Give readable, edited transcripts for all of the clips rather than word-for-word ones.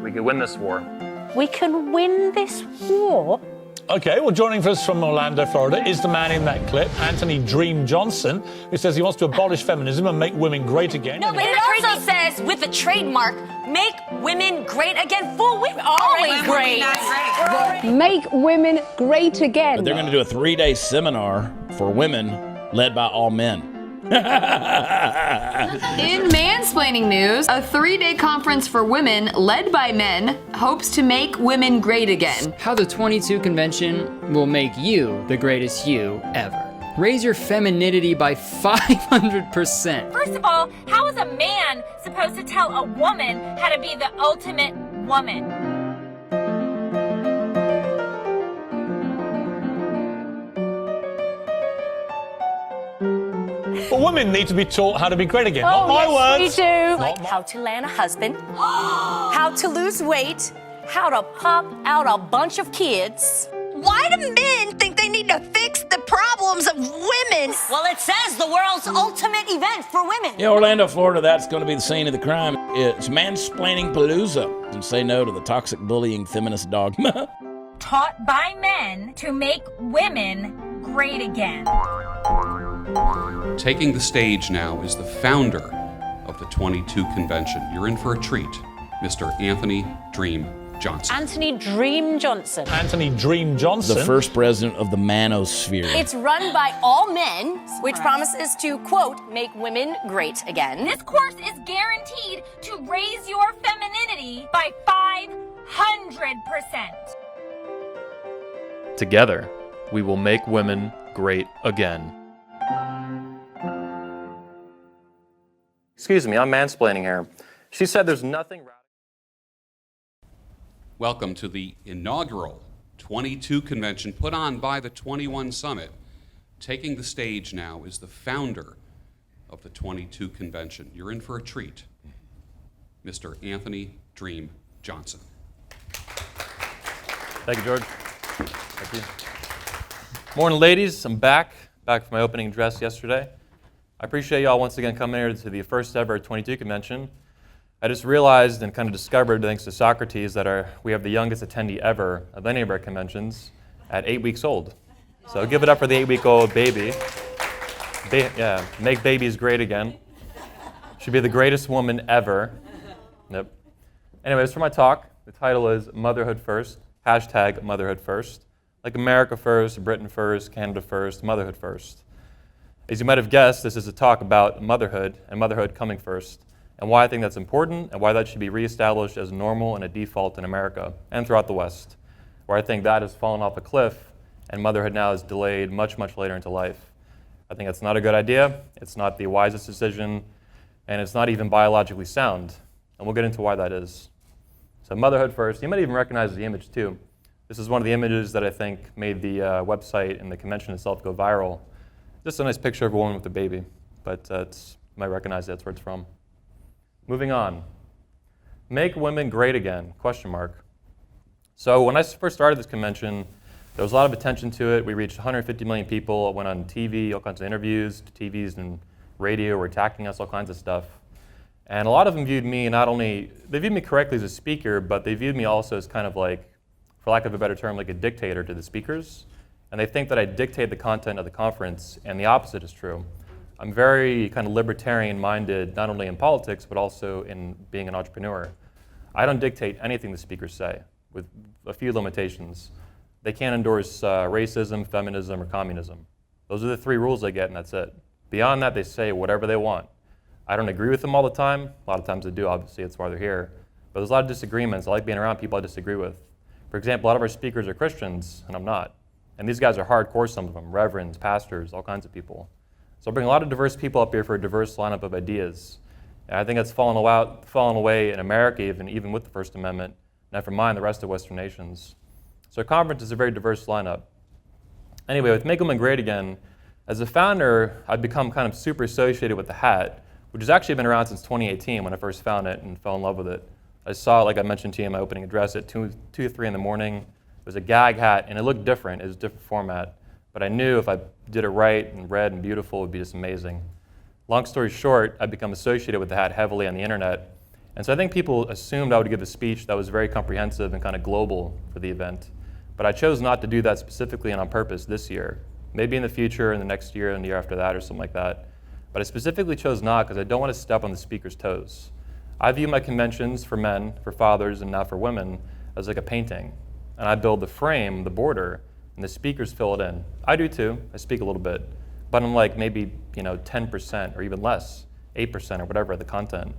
We could win this war. We can win this war? Okay, well, joining us from Orlando, Florida, is the man in that clip, Anthony Dream Johnson, who says he wants to abolish feminism and make women great again. No, but it also says, with the trademark, make women great again. For women, always great. Make women great again. But they're going to do a 3-day seminar for women led by all men. In mansplaining news, a 3-day conference for women led by men hopes to make women great again. How the 22 convention will make you the greatest you ever. Raise your femininity by 500%. First of all, how is a man supposed to tell a woman how to be the ultimate woman? But women need to be taught how to be great again. Not my words. We do. Like how to land a husband, how to lose weight, how to pop out a bunch of kids. Why do men think they need to fix the problems of women? Well, it says the world's ultimate event for women. In Orlando, Florida, that's going to be the scene of the crime. It's Mansplaining Palooza, and say no to the toxic bullying feminist dogma. Taught by men to make women great again. Taking the stage now is the founder of the 22 convention. You're in for a treat, Mr. Anthony Dream Johnson. Anthony Dream Johnson. Anthony Dream Johnson. The first president of the manosphere. It's run by all men, which promises to, quote, make women great again. This course is guaranteed to raise your femininity by 500%. Together, we will make women great again. Excuse me, I'm mansplaining here. She said there's nothing radical. Welcome to the inaugural 22 convention put on by the 21 Summit. Taking the stage now is the founder of the 22 convention. You're in for a treat, Mr. Anthony Dream Johnson. Thank you, George. Thank you. Morning, ladies. I'm back for my opening address yesterday. I appreciate y'all once again coming here to the first ever 22 convention. I just realized and kind of discovered, thanks to Socrates, that we have the youngest attendee ever of any of our conventions at 8 weeks old. So give it up for the 8-week-old baby. Make babies great again. Should be the greatest woman ever. Yep. Anyways, for my talk, the title is Motherhood First, #Motherhood First. Like America first, Britain first, Canada first, motherhood first. As you might have guessed, this is a talk about motherhood and motherhood coming first, and why I think that's important and why that should be reestablished as normal and a default in America and throughout the West, where I think that has fallen off a cliff and motherhood now is delayed much, much later into life. I think that's not a good idea, it's not the wisest decision, and it's not even biologically sound, and we'll get into why that is. So motherhood first, you might even recognize the image too. This is one of the images that I think made the website and the convention itself go viral. Just a nice picture of a woman with a baby, but you might recognize that's where it's from. Moving on. Make women great again, question mark. So when I first started this convention, there was a lot of attention to it. We reached 150 million people. It went on TV, all kinds of interviews, TVs and radio were attacking us, all kinds of stuff. And a lot of them viewed me they viewed me correctly as a speaker, but they viewed me also as kind of like, for lack of a better term, like a dictator to the speakers. And they think that I dictate the content of the conference, and the opposite is true. I'm very kind of libertarian-minded, not only in politics, but also in being an entrepreneur. I don't dictate anything the speakers say, with a few limitations. They can't endorse racism, feminism, or communism. Those are the 3 rules they get, and that's it. Beyond that, they say whatever they want. I don't agree with them all the time. A lot of times I do, obviously, that's why they're here. But there's a lot of disagreements. I like being around people I disagree with. For example, a lot of our speakers are Christians, and I'm not. And these guys are hardcore, some of them, reverends, pastors, all kinds of people. So I bring a lot of diverse people up here for a diverse lineup of ideas. And I think that's fallen away in America, even with the First Amendment, never mind the rest of Western nations. So our conference is a very diverse lineup. Anyway, with Make Women Great Again, as a founder, I've become kind of super associated with the hat, which has actually been around since 2018 when I first found it and fell in love with it. I saw it, like I mentioned to you in my opening address, at 2 or 3 in the morning. It was a gag hat, and it looked different. It was a different format. But I knew if I did it right and red and beautiful, it would be just amazing. Long story short, I've become associated with the hat heavily on the internet. And so I think people assumed I would give a speech that was very comprehensive and kind of global for the event. But I chose not to do that specifically and on purpose this year. Maybe in the future, in the next year and the year after that or something like that. But I specifically chose not because I don't want to step on the speaker's toes. I view my conventions for men, for fathers, and now for women as like a painting. And I build the frame, the border, and the speakers fill it in. I do too. I speak a little bit. But I'm like maybe 10% or even less, 8% or whatever of the content.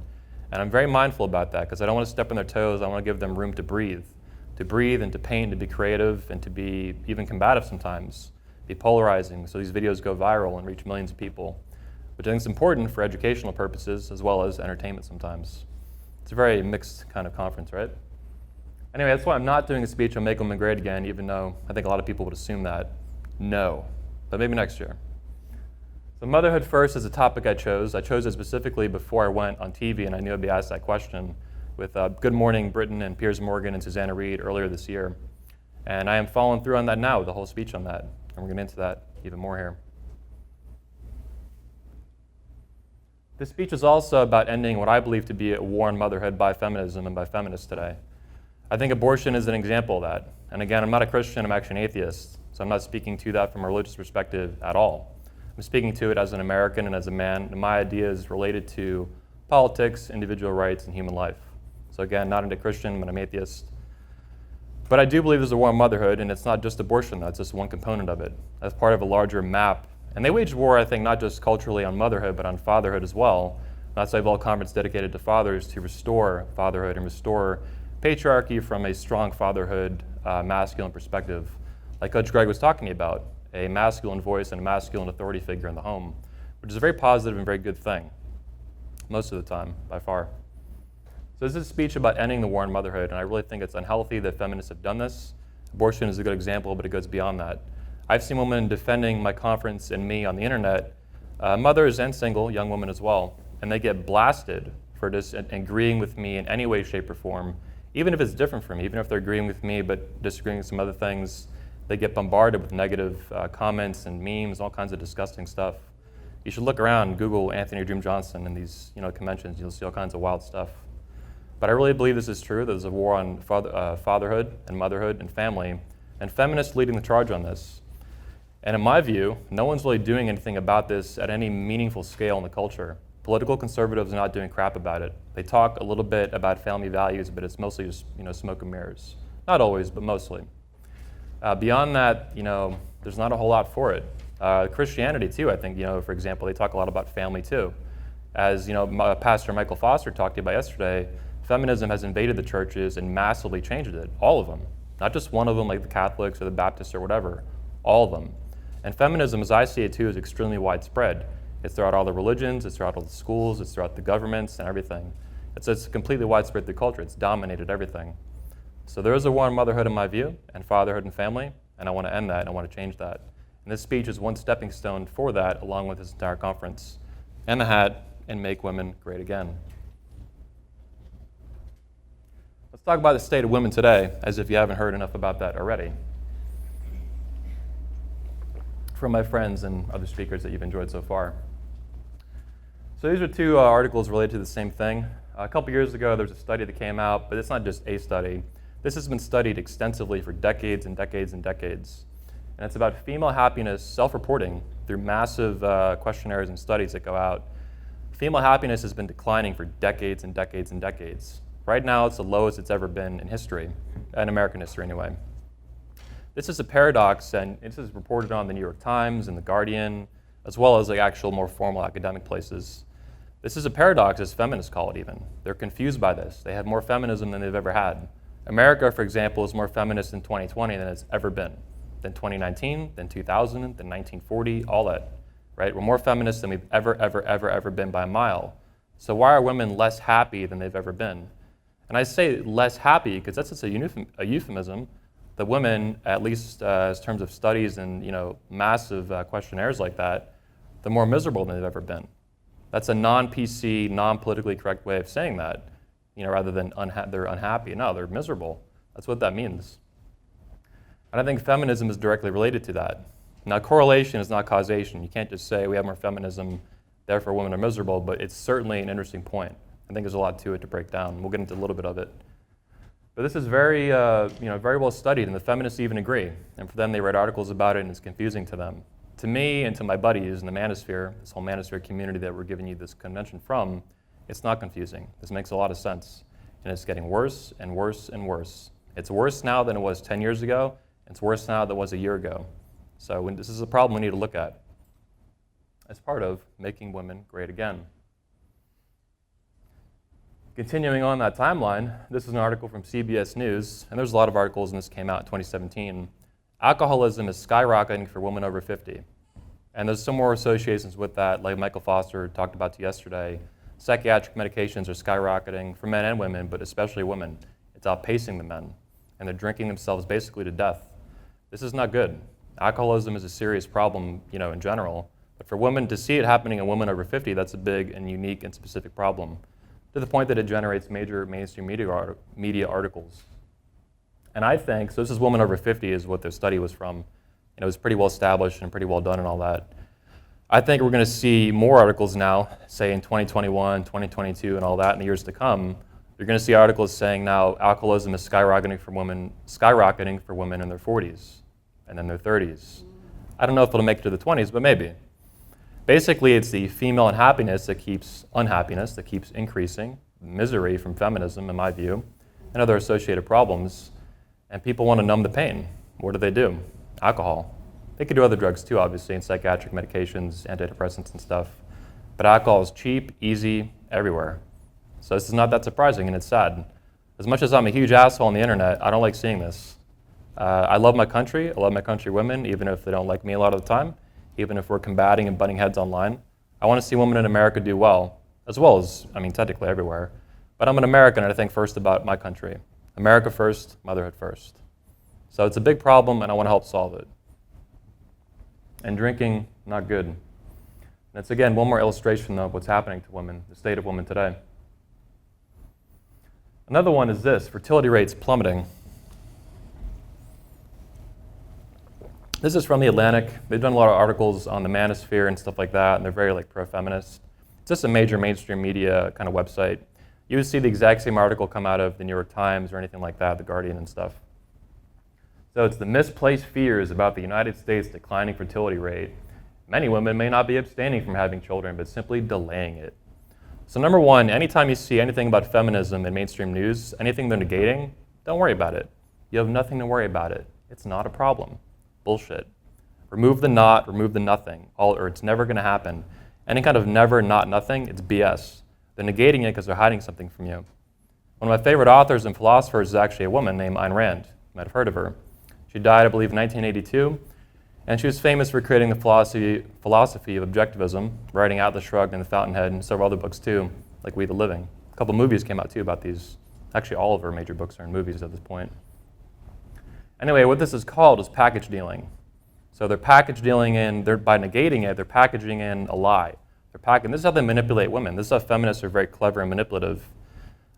And I'm very mindful about that because I don't want to step on their toes. I want to give them room to breathe and to paint, to be creative, and to be even combative sometimes, be polarizing, so these videos go viral and reach millions of people, which I think is important for educational purposes as well as entertainment sometimes. It's a very mixed kind of conference, right? Anyway, that's why I'm not doing a speech on Make Women Great Again, even though I think a lot of people would assume that. No, but maybe next year. So motherhood first is a topic I chose. I chose it specifically before I went on TV, and I knew I'd be asked that question with Good Morning Britain and Piers Morgan and Susanna Reid earlier this year. And I am following through on that now with a whole speech on that. And we're going to get into that even more here. This speech is also about ending what I believe to be a war on motherhood by feminism and by feminists today. I think abortion is an example of that. And again, I'm not a Christian, I'm actually an atheist. So I'm not speaking to that from a religious perspective at all. I'm speaking to it as an American and as a man, and my ideas related to politics, individual rights, and human life. So again, not into Christian, but I'm atheist. But I do believe there's a war on motherhood, and it's not just abortion, that's just one component of it. That's part of a larger map. And they wage war, I think, not just culturally on motherhood, but on fatherhood as well. That's why I have a conference dedicated to fathers to restore fatherhood and restore patriarchy from a strong fatherhood, masculine perspective. Like Coach Greg was talking about, a masculine voice and a masculine authority figure in the home, which is a very positive and very good thing, most of the time, by far. So this is a speech about ending the war on motherhood, and I really think it's unhealthy that feminists have done this. Abortion is a good example, but it goes beyond that. I've seen women defending my conference and me on the internet, mothers and single, young women as well, and they get blasted for just agreeing with me in any way, shape, or form, even if it's different from me, even if they're agreeing with me but disagreeing with some other things. They get bombarded with negative comments and memes, all kinds of disgusting stuff. You should look around, Google Anthony Dream Johnson and these conventions, you'll see all kinds of wild stuff. But I really believe this is true. There's a war on fatherhood and motherhood and family, and feminists leading the charge on this. And in my view, no one's really doing anything about this at any meaningful scale in the culture. Political conservatives are not doing crap about it. They talk a little bit about family values, but it's mostly just smoke and mirrors. Not always, but mostly. Beyond that, there's not a whole lot for it. Christianity too, I think, for example, they talk a lot about family too. As Pastor Michael Foster talked about yesterday, feminism has invaded the churches and massively changed it, all of them. Not just one of them like the Catholics or the Baptists or whatever, all of them. And feminism, as I see it too, is extremely widespread. It's throughout all the religions, it's throughout all the schools, it's throughout the governments and everything. It's completely widespread through culture, it's dominated everything. So there is a war on motherhood in my view, and fatherhood and family, and I want to end that, and I want to change that. And this speech is one stepping stone for that, along with this entire conference, and the hat, and Make Women Great Again. Let's talk about the state of women today, as if you haven't heard enough about that already, from my friends and other speakers that you've enjoyed so far. So these are two articles related to the same thing. A couple years ago, there was a study that came out, but it's not just a study. This has been studied extensively for decades and decades and decades. And it's about female happiness self-reporting through massive questionnaires and studies that go out. Female happiness has been declining for decades and decades and decades. Right now, it's the lowest it's ever been in history, in American history anyway. This is a paradox, and this is reported on the New York Times and the Guardian, as well as actual more formal academic places. This is a paradox, as feminists call it even. They're confused by this. They have more feminism than they've ever had. America, for example, is more feminist in 2020 than it's ever been, than 2019, than 2000, than 1940, all that, right? We're more feminist than we've ever been by a mile. So why are women less happy than they've ever been? And I say less happy because that's just a euphemism. The women, at least in terms of studies and massive questionnaires like that, they're more miserable than they've ever been. That's a non-PC, non-politically correct way of saying that, rather than they're unhappy. No, they're miserable. That's what that means. And I think feminism is directly related to that. Now, correlation is not causation. You can't just say we have more feminism, therefore women are miserable, but it's certainly an interesting point. I think there's a lot to it to break down. We'll get into a little bit of it. But this is very, very well studied, and the feminists even agree. And for them, they write articles about it, and it's confusing to them. To me and to my buddies in the manosphere, this whole manosphere community that we're giving you this convention from, it's not confusing. This makes a lot of sense. And it's getting worse and worse and worse. It's worse now than it was 10 years ago. It's worse now than it was a year ago. So this is a problem we need to look at as part of making women great again. Continuing on that timeline, this is an article from CBS News, and there's a lot of articles, and this came out in 2017. Alcoholism is skyrocketing for women over 50. And there's some more associations with that, like Michael Foster talked about yesterday. Psychiatric medications are skyrocketing for men and women, but especially women. It's outpacing the men, and they're drinking themselves basically to death. This is not good. Alcoholism is a serious problem, in general, but for women to see it happening in women over 50, that's a big and unique and specific problem, to the point that it generates major mainstream media articles. And I think, so this is women over 50 is what their study was from. It was pretty well established and pretty well done and all that. I think we're going to see more articles now, say in 2021, 2022, and all that in the years to come. You're going to see articles saying now alcoholism is skyrocketing for women in their 40s and then their 30s. I don't know if it'll make it to the 20s, but maybe. Basically, it's the female unhappiness that keeps increasing, misery from feminism, in my view, and other associated problems, and people want to numb the pain. What do? Alcohol. They could do other drugs too, obviously, and psychiatric medications, antidepressants and stuff, but alcohol is cheap, easy, everywhere. So this is not that surprising, and it's sad. As much as I'm a huge asshole on the internet, I don't like seeing this. I love my country, I love my countrywomen, even if they don't like me a lot of the time, even if we're combating and butting heads online. I want to see women in America do well as, technically everywhere. But I'm an American, and I think first about my country. America first, motherhood first. So it's a big problem, and I want to help solve it. And drinking, not good. And it's, again, one more illustration of what's happening to women, the state of women today. Another one is this: fertility rates plummeting. This is from The Atlantic. They've done a lot of articles on the manosphere and stuff like that, and they're very pro-feminist. It's just a major mainstream media kind of website. You would see the exact same article come out of the New York Times or anything like that, The Guardian and stuff. So it's the misplaced fears about the United States' declining fertility rate. Many women may not be abstaining from having children, but simply delaying it. So number one, anytime you see anything about feminism in mainstream news, anything they're negating, don't worry about it. You have nothing to worry about it. It's not a problem. Bullshit. Remove the not, remove the nothing, or it's never going to happen. Any kind of never, not, nothing, it's BS. They're negating it because they're hiding something from you. One of my favorite authors and philosophers is actually a woman named Ayn Rand. You might have heard of her. She died, I believe, in 1982, and she was famous for creating the philosophy of objectivism, writing Atlas Shrugged and The Fountainhead, and several other books too, like We the Living. A couple movies came out too about these. Actually, all of her major books are in movies at this point. Anyway, what this is called is package dealing. So they're package dealing by negating it, they're packaging in a lie. This is how they manipulate women. This is how feminists are very clever and manipulative.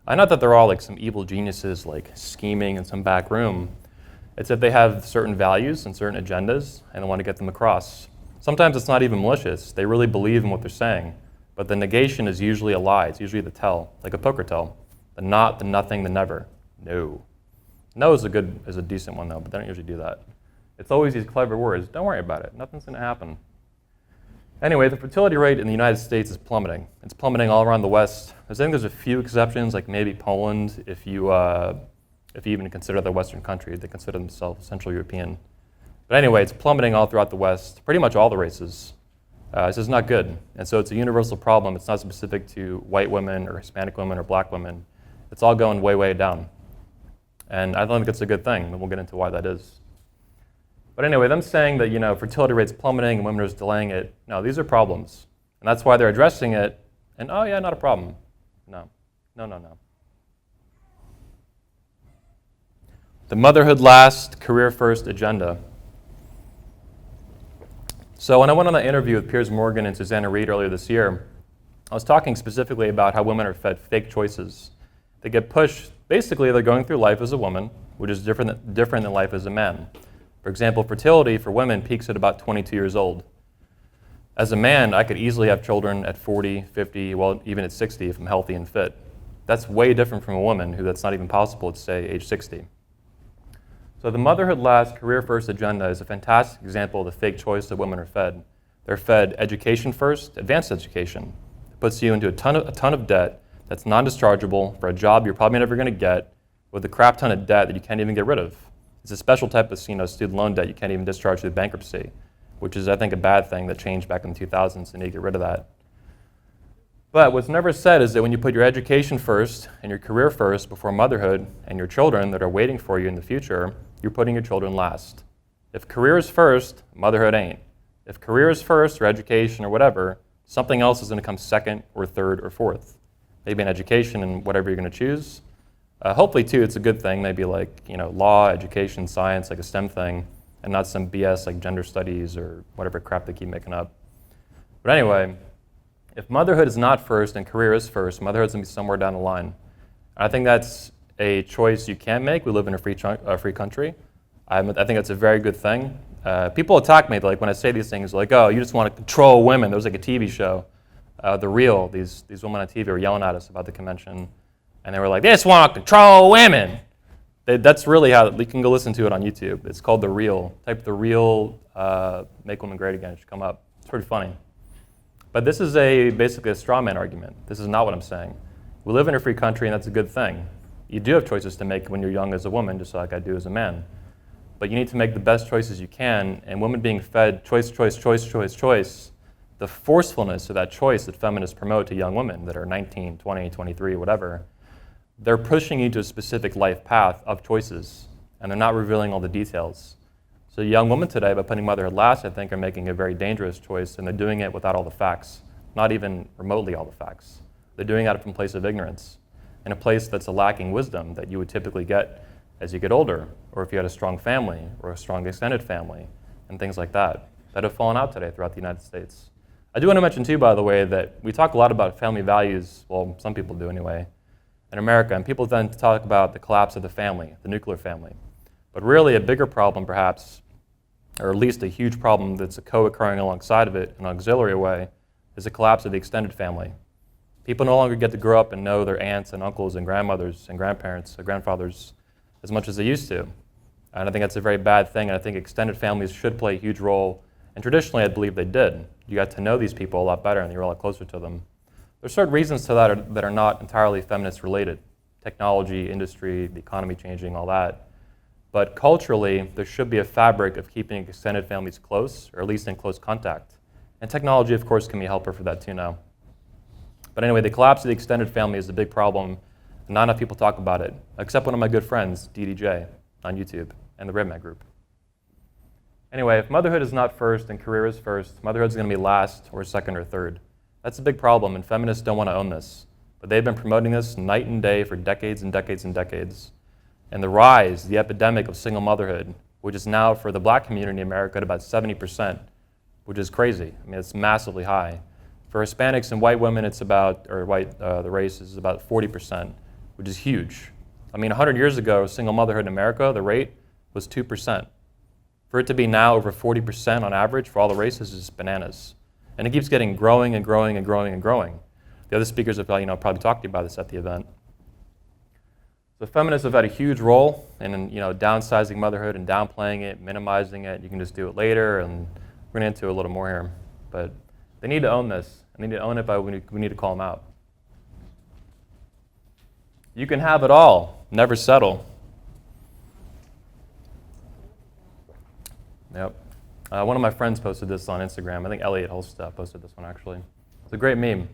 Not that they're all some evil geniuses scheming in some back room. It's that they have certain values and certain agendas, and they want to get them across. Sometimes it's not even malicious. They really believe in what they're saying. But the negation is usually a lie. It's usually the tell, like a poker tell. The not, the nothing, the never. No. No is a decent one though, but they don't usually do that. It's always these clever words. Don't worry about it. Nothing's going to happen. Anyway, the fertility rate in the United States is plummeting. It's plummeting all around the West. I think there's a few exceptions, like maybe Poland, if you even consider the Western country. They consider themselves Central European. But anyway, it's plummeting all throughout the West, pretty much all the races. This is not good. And so it's a universal problem. It's not specific to white women or Hispanic women or black women. It's all going way, way down. And I don't think it's a good thing, and we'll get into why that is. But anyway, them saying that fertility rate's plummeting and women are just delaying it, no, these are problems. And that's why they're addressing it, and oh yeah, not a problem. No. The motherhood last, career first agenda. So when I went on that interview with Piers Morgan and Susanna Reid earlier this year, I was talking specifically about how women are fed fake choices. They get pushed, basically they're going through life as a woman, which is different than life as a man. For example, fertility for women peaks at about 22 years old. As a man, I could easily have children at 40, 50, well, even at 60 if I'm healthy and fit. That's way different from a woman who that's not even possible at, say, age 60. So the motherhood last, career first agenda is a fantastic example of the fake choice that women are fed. They're fed education first, advanced education. It puts you into a ton of debt that's non-dischargeable for a job you're probably never going to get with a crap ton of debt that you can't even get rid of. It's a special type of student loan debt you can't even discharge through bankruptcy, which is, I think, a bad thing that changed back in the 2000s and you need to get rid of that. But what's never said is that when you put your education first and your career first before motherhood and your children that are waiting for you in the future, you're putting your children last. If career is first, motherhood ain't. If career is first or education or whatever, something else is going to come second or third or fourth. Maybe an education and whatever you're going to choose. Hopefully, too, it's a good thing, maybe like law, education, science, like a STEM thing, and not some BS like gender studies or whatever crap they keep making up. But anyway, if motherhood is not first and career is first, motherhood's going to be somewhere down the line. I think that's a choice you can make. We live in a free country. I think that's a very good thing. People attack me like when I say these things, like, oh, you just want to control women. There was like a TV show, The Real. These women on TV were yelling at us about the convention. And they were like, they just want to control women. That's really how, you can go listen to it on YouTube. It's called The Real. Type The Real, Make Women Great Again. It should come up. It's pretty funny. But this is basically a straw man argument. This is not what I'm saying. We live in a free country, and that's a good thing. You do have choices to make when you're young as a woman, just like I do as a man. But you need to make the best choices you can, and women being fed choice, the forcefulness of that choice that feminists promote to young women that are 19, 20, 23, whatever, they're pushing you to a specific life path of choices, and they're not revealing all the details. So young women today, by putting motherhood last, I think are making a very dangerous choice, and they're doing it without all the facts, not even remotely all the facts. They're doing it from a place of ignorance, in a place that's a lacking wisdom that you would typically get as you get older, or if you had a strong family, or a strong extended family, and things like that have fallen out today throughout the United States. I do want to mention too, by the way, that we talk a lot about family values, well, some people do anyway, in America, and people then talk about the collapse of the family, the nuclear family. But really a bigger problem perhaps, or at least a huge problem that's co-occurring alongside of it in an auxiliary way, is the collapse of the extended family. People no longer get to grow up and know their aunts and uncles and grandmothers and grandparents and grandfathers as much as they used to. And I think that's a very bad thing, and I think extended families should play a huge role, and traditionally I believe they did. You got to know these people a lot better and you were a lot closer to them. There's certain reasons to that are not entirely feminist related. Technology, industry, the economy changing, all that. But culturally, there should be a fabric of keeping extended families close, or at least in close contact. And technology, of course, can be a helper for that too now. But anyway, the collapse of the extended family is a big problem, and not enough people talk about it, except one of my good friends, DDJ, on YouTube, and the RedMat group. Anyway, if motherhood is not first and career is first, motherhood is going to be last or second or third. That's a big problem, and feminists don't want to own this. But they've been promoting this night and day for decades and decades and decades. And the rise, the epidemic of single motherhood, which is now for the black community in America at about 70%, which is crazy. I mean, it's massively high. For Hispanics and white women, it's about, or the race is about 40%, which is huge. I mean, 100 years ago, single motherhood in America, the rate was 2%. For it to be now over 40% on average for all the races is bananas. And it keeps getting growing and growing and growing and growing. The other speakers have probably talked to you about this at the event. So feminists have had a huge role in downsizing motherhood and downplaying it, minimizing it. You can just do it later, and we're going to get into a little more here. But they need to own this. They need to own it, but we need to call them out. You can have it all, never settle. Yep. One of my friends posted this on Instagram. I think Elliot Holstaff posted this one, actually. It's a great meme.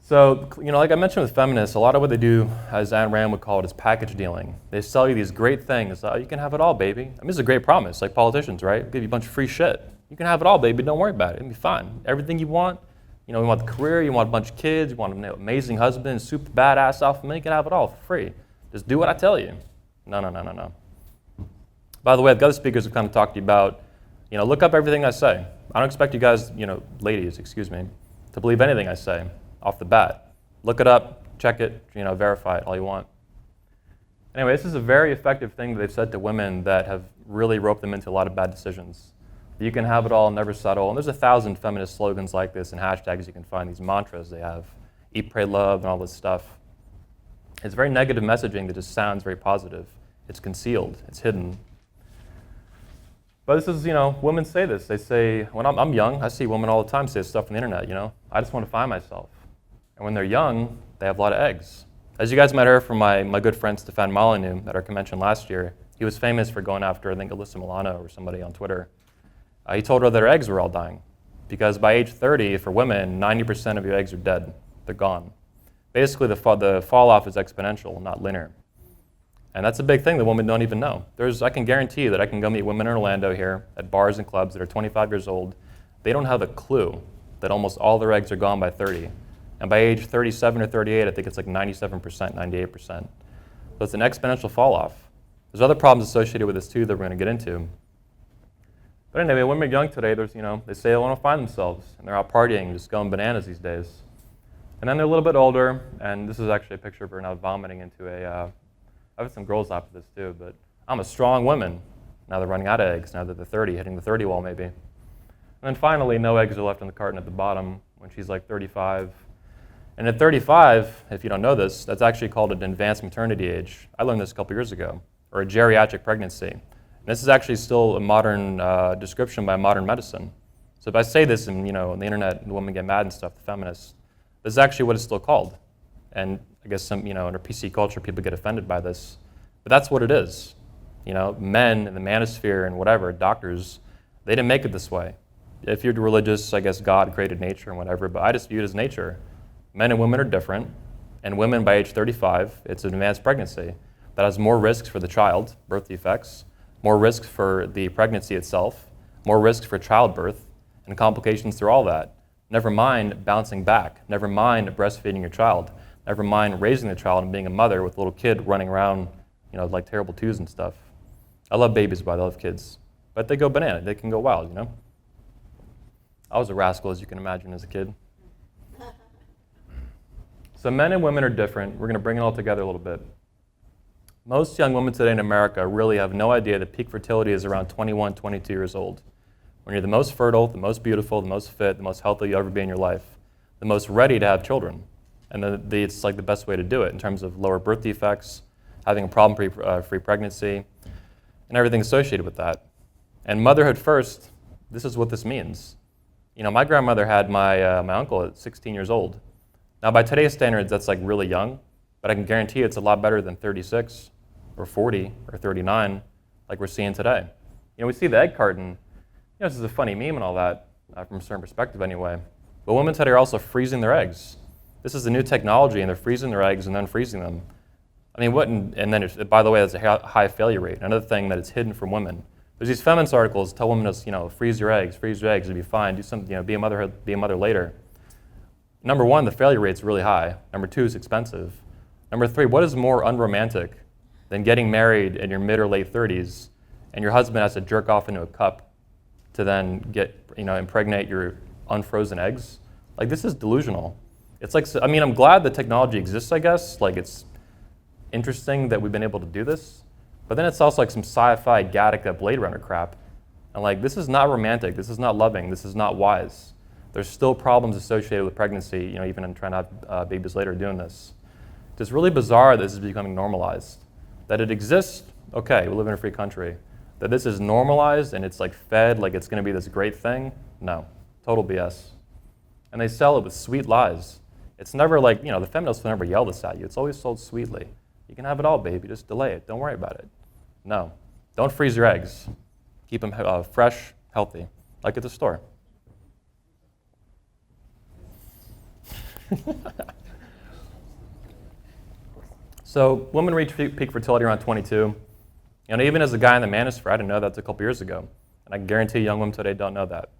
So, like I mentioned with feminists, a lot of what they do, as Ayn Rand would call it, is package dealing. They sell you these great things. You can have it all, baby. I mean, it's a great promise, like politicians, right? Give you a bunch of free shit. You can have it all, baby. Don't worry about it. It'll be fine. Everything you want. You want the career, you want a bunch of kids, you want an amazing husband, super badass alpha male. You can have it all for free. Just do what I tell you. No. By the way, the other speakers have kind of talked to you about, look up everything I say. I don't expect you guys, ladies, to believe anything I say off the bat. Look it up, check it, verify it all you want. Anyway, this is a very effective thing that they've said to women that have really roped them into a lot of bad decisions. You can have it all, never settle. And there's 1,000 feminist slogans like this and hashtags you can find, these mantras they have. Eat, pray, love, and all this stuff. It's very negative messaging that just sounds very positive. It's concealed. It's hidden. But this is, women say this. They say, when I'm young, I see women all the time say this stuff on the internet, I just want to find myself. And when they're young, they have a lot of eggs. As you guys might have heard from my good friend Stefan Molyneux at our convention last year, he was famous for going after, I think, Alyssa Milano or somebody on Twitter. He told her that her eggs were all dying. Because by age 30, for women, 90% of your eggs are dead. They're gone. Basically, the fall off is exponential, not linear. And that's a big thing that women don't even know. I can guarantee you that I can go meet women in Orlando here at bars and clubs that are 25 years old. They don't have a clue that almost all their eggs are gone by 30. And by age 37 or 38, I think it's like 97%, 98%. So it's an exponential fall off. There's other problems associated with this too that we're going to get into. But anyway, when we're young today, they say they want to find themselves, and they're out partying, just going bananas these days. And then they're a little bit older, and this is actually a picture of her now vomiting into I've had some girls after this too, but I'm a strong woman. Now they're running out of eggs, now that they're 30, hitting the 30 wall maybe. And then finally, no eggs are left in the carton at the bottom when she's like 35. And at 35, if you don't know this, that's actually called an advanced maternity age. I learned this a couple years ago, or a geriatric pregnancy. And this is actually still a modern description by modern medicine. So if I say this and on the internet, and women get mad and stuff, the feminists, this is actually what it's still called. And I guess some, in our PC culture, people get offended by this. But that's what it is. Men in the manosphere and whatever, doctors, they didn't make it this way. If you're religious, I guess God created nature and whatever, but I just view it as nature. Men and women are different, and women by age 35, it's an advanced pregnancy that has more risks for the child, birth defects, more risks for the pregnancy itself, more risks for childbirth, and complications through all that. Never mind bouncing back. Never mind breastfeeding your child. Never mind raising the child and being a mother with a little kid running around, like terrible twos and stuff. I love babies, but I love kids. But they go banana. They can go wild, I was a rascal, as you can imagine, as a kid. So men and women are different. We're going to bring it all together a little bit. Most young women today in America really have no idea that peak fertility is around 21, 22 years old. When you're the most fertile, the most beautiful, the most fit, the most healthy you'll ever be in your life, the most ready to have children. And it's like the best way to do it in terms of lower birth defects, having a problem-free pregnancy, and everything associated with that. And motherhood first, this is what this means. My grandmother had my uncle at 16 years old. Now, by today's standards, that's like really young, but I can guarantee it's a lot better than 36 or 40 or 39 like we're seeing today. We see the egg carton. This is a funny meme and all that, from a certain perspective anyway. But women today are also freezing their eggs. This is a new technology, and they're freezing their eggs and then freezing them. And then, by the way, that's a high failure rate. Another thing that it's hidden from women. There's these feminist articles tell women to, freeze your eggs, you'll be fine, do something, be a mother later. Number one, the failure rate's really high. Number two, it's expensive. Number three, what is more unromantic than getting married in your mid or late 30s and your husband has to jerk off into a cup to then impregnate your unfrozen eggs? Like, this is delusional. It's like, I'm glad the technology exists, I guess. Like, it's interesting that we've been able to do this. But then it's also like some sci-fi Gattaca Blade Runner crap. And this is not romantic. This is not loving. This is not wise. There's still problems associated with pregnancy, even in trying to have babies later doing this. It's really bizarre that this is becoming normalized. That it exists, okay, we live in a free country. That this is normalized and it's fed like it's going to be this great thing, no, total BS. And they sell it with sweet lies. It's never the feminists will never yell this at you. It's always sold sweetly. You can have it all, baby, just delay it. Don't worry about it. No, don't freeze your eggs. Keep them fresh, healthy, like at the store. So women reach peak fertility around 22. Even as a guy in the manosphere, I didn't know that a couple years ago. And I guarantee young women today don't know that.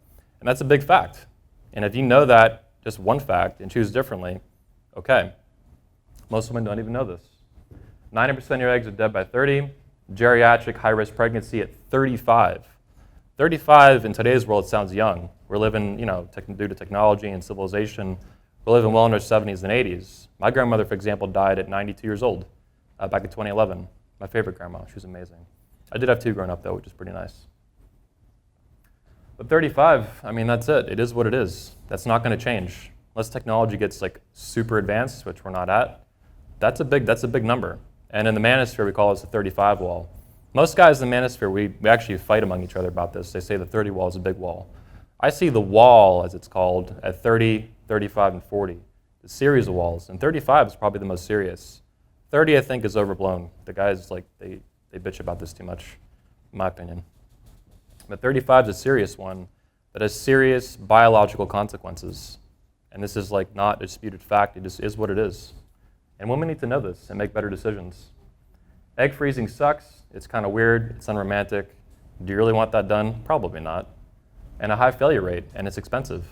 And that's a big fact. And if you know that, just one fact, and choose differently, okay. Most women don't even know this. 90% of your eggs are dead by 30. Geriatric high-risk pregnancy at 35. 35 in today's world sounds young. We're living, due to technology and civilization, we're living well in our 70s and 80s. My grandmother, for example, died at 92 years old back in 2011. My favorite grandma. She was amazing. I did have two growing up, though, which is pretty nice. But 35, I mean, that's it. It is what it is. That's not going to change. Unless technology gets like super advanced, which we're not at, that's a big number. And in the manosphere, we call this the 35 wall. Most guys in the manosphere, we actually fight among each other about this. They say the 30 wall is a big wall. I see the wall, as it's called, at 30, 35, and 40. The series of walls. And 35 is probably the most serious. 30, I think, is overblown. The guys, like, they bitch about this too much, in my opinion. But 35 is a serious one that has serious biological consequences. And this is like not a disputed fact. It just is what it is. And women need to know this and make better decisions. Egg freezing sucks. It's kind of weird. It's unromantic. Do you really want that done? Probably not. And a high failure rate, and it's expensive.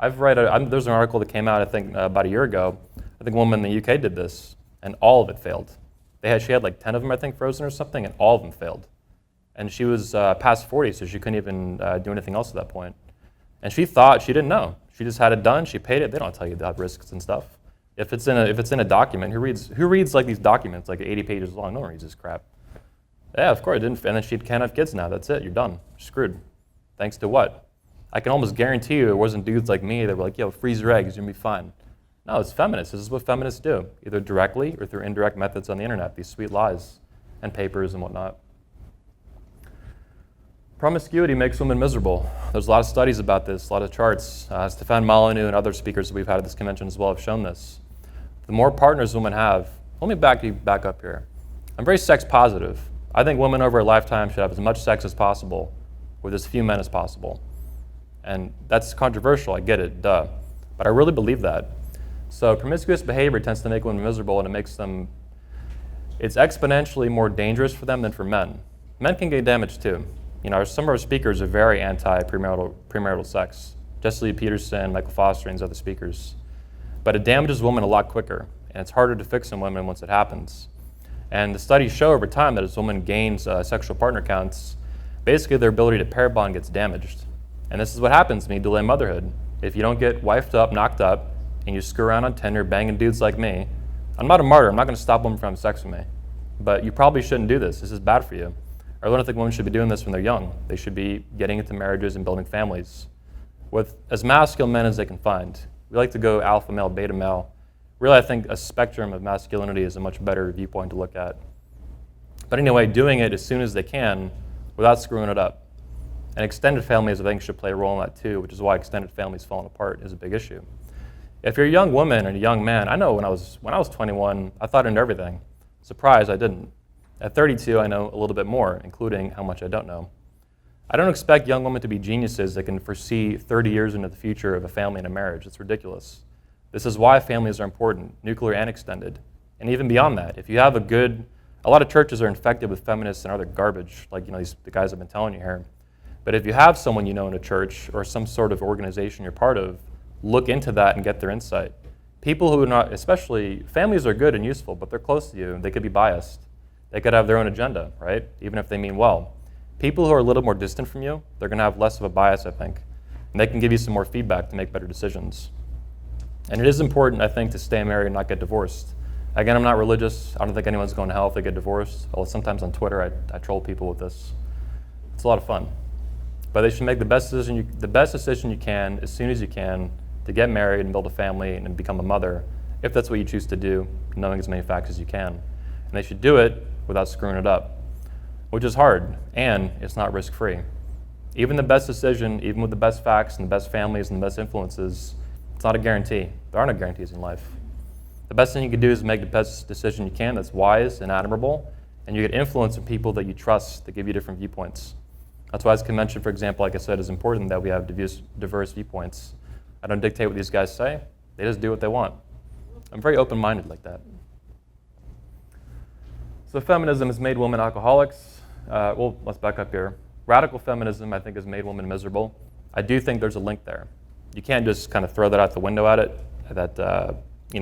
There's an article that came out, I think, about a year ago. I think a woman in the UK did this, and all of it failed. She had like 10 of them, I think, frozen or something, and all of them failed. And she was past 40, so she couldn't even do anything else at that point. And she thought, she didn't know. She just had it done, she paid it. They don't tell you the risks and stuff. If it's in a document, who reads like these documents, like 80 pages long? No one reads this crap. Yeah, of course, it didn't. And then she can't have kids now. That's it, you're done. You're screwed. Thanks to what? I can almost guarantee you it wasn't dudes like me that were like, yo, freeze your eggs, you're gonna be fine. No, it's feminists. This is what feminists do, either directly or through indirect methods on the internet, these sweet lies and papers and whatnot. Promiscuity makes women miserable. There's a lot of studies about this, a lot of charts. Stefan Molyneux and other speakers that we've had at this convention as well have shown this. The more partners women have, let me back up here. I'm very sex positive. I think women over a lifetime should have as much sex as possible with as few men as possible. And that's controversial, I get it, duh. But I really believe that. So promiscuous behavior tends to make women miserable, and it's exponentially more dangerous for them than for men. Men can get damaged too. You know, some of our speakers are very anti-premarital sex. Jesse Lee Peterson, Michael Foster, and these other speakers. But it damages women a lot quicker, and it's harder to fix in women once it happens. And the studies show over time that as women gain sexual partner counts, basically their ability to pair bond gets damaged. And this is what happens when you delay motherhood. If you don't get wifed up, knocked up, and you screw around on Tinder banging dudes like me, I'm not a martyr, I'm not going to stop women from having sex with me. But you probably shouldn't do this. This is bad for you. I don't think women should be doing this when they're young. They should be getting into marriages and building families with as masculine men as they can find. We like to go alpha male, beta male. Really, I think a spectrum of masculinity is a much better viewpoint to look at. But anyway, doing it as soon as they can without screwing it up. And extended families, I think, should play a role in that too, which is why extended families falling apart is a big issue. If you're a young woman and a young man, I know when I was 21, I thought I knew everything. Surprise, I didn't. At 32, I know a little bit more, including how much I don't know. I don't expect young women to be geniuses that can foresee 30 years into the future of a family and a marriage. It's ridiculous. This is why families are important, nuclear and extended. And even beyond that, if you have a lot of churches are infected with feminists and other garbage, like the guys I've been telling you here. But if you have someone you know in a church or some sort of organization you're part of, look into that and get their insight. People who are not, especially, families are good and useful, but they're close to you and they could be biased. They could have their own agenda, right? Even if they mean well. People who are a little more distant from you, they're going to have less of a bias, I think. And they can give you some more feedback to make better decisions. And it is important, I think, to stay married and not get divorced. Again, I'm not religious. I don't think anyone's going to hell if they get divorced. Although sometimes on Twitter, I troll people with this. It's a lot of fun. But they should make the best decision you can, as soon as you can, to get married and build a family and become a mother, if that's what you choose to do, knowing as many facts as you can. And they should do it without screwing it up, which is hard, and it's not risk-free. Even the best decision, even with the best facts and the best families and the best influences, it's not a guarantee. There are no guarantees in life. The best thing you can do is make the best decision you can that's wise and admirable, and you get influence from people that you trust that give you different viewpoints. That's why this convention, for example, like I said, is important that we have diverse viewpoints. I don't dictate what these guys say. They just do what they want. I'm very open-minded like that. So feminism has made women alcoholics. Well, let's back up here. Radical feminism, I think, has made women miserable. I do think there's a link there. You can't just kind of throw that out the window at it, that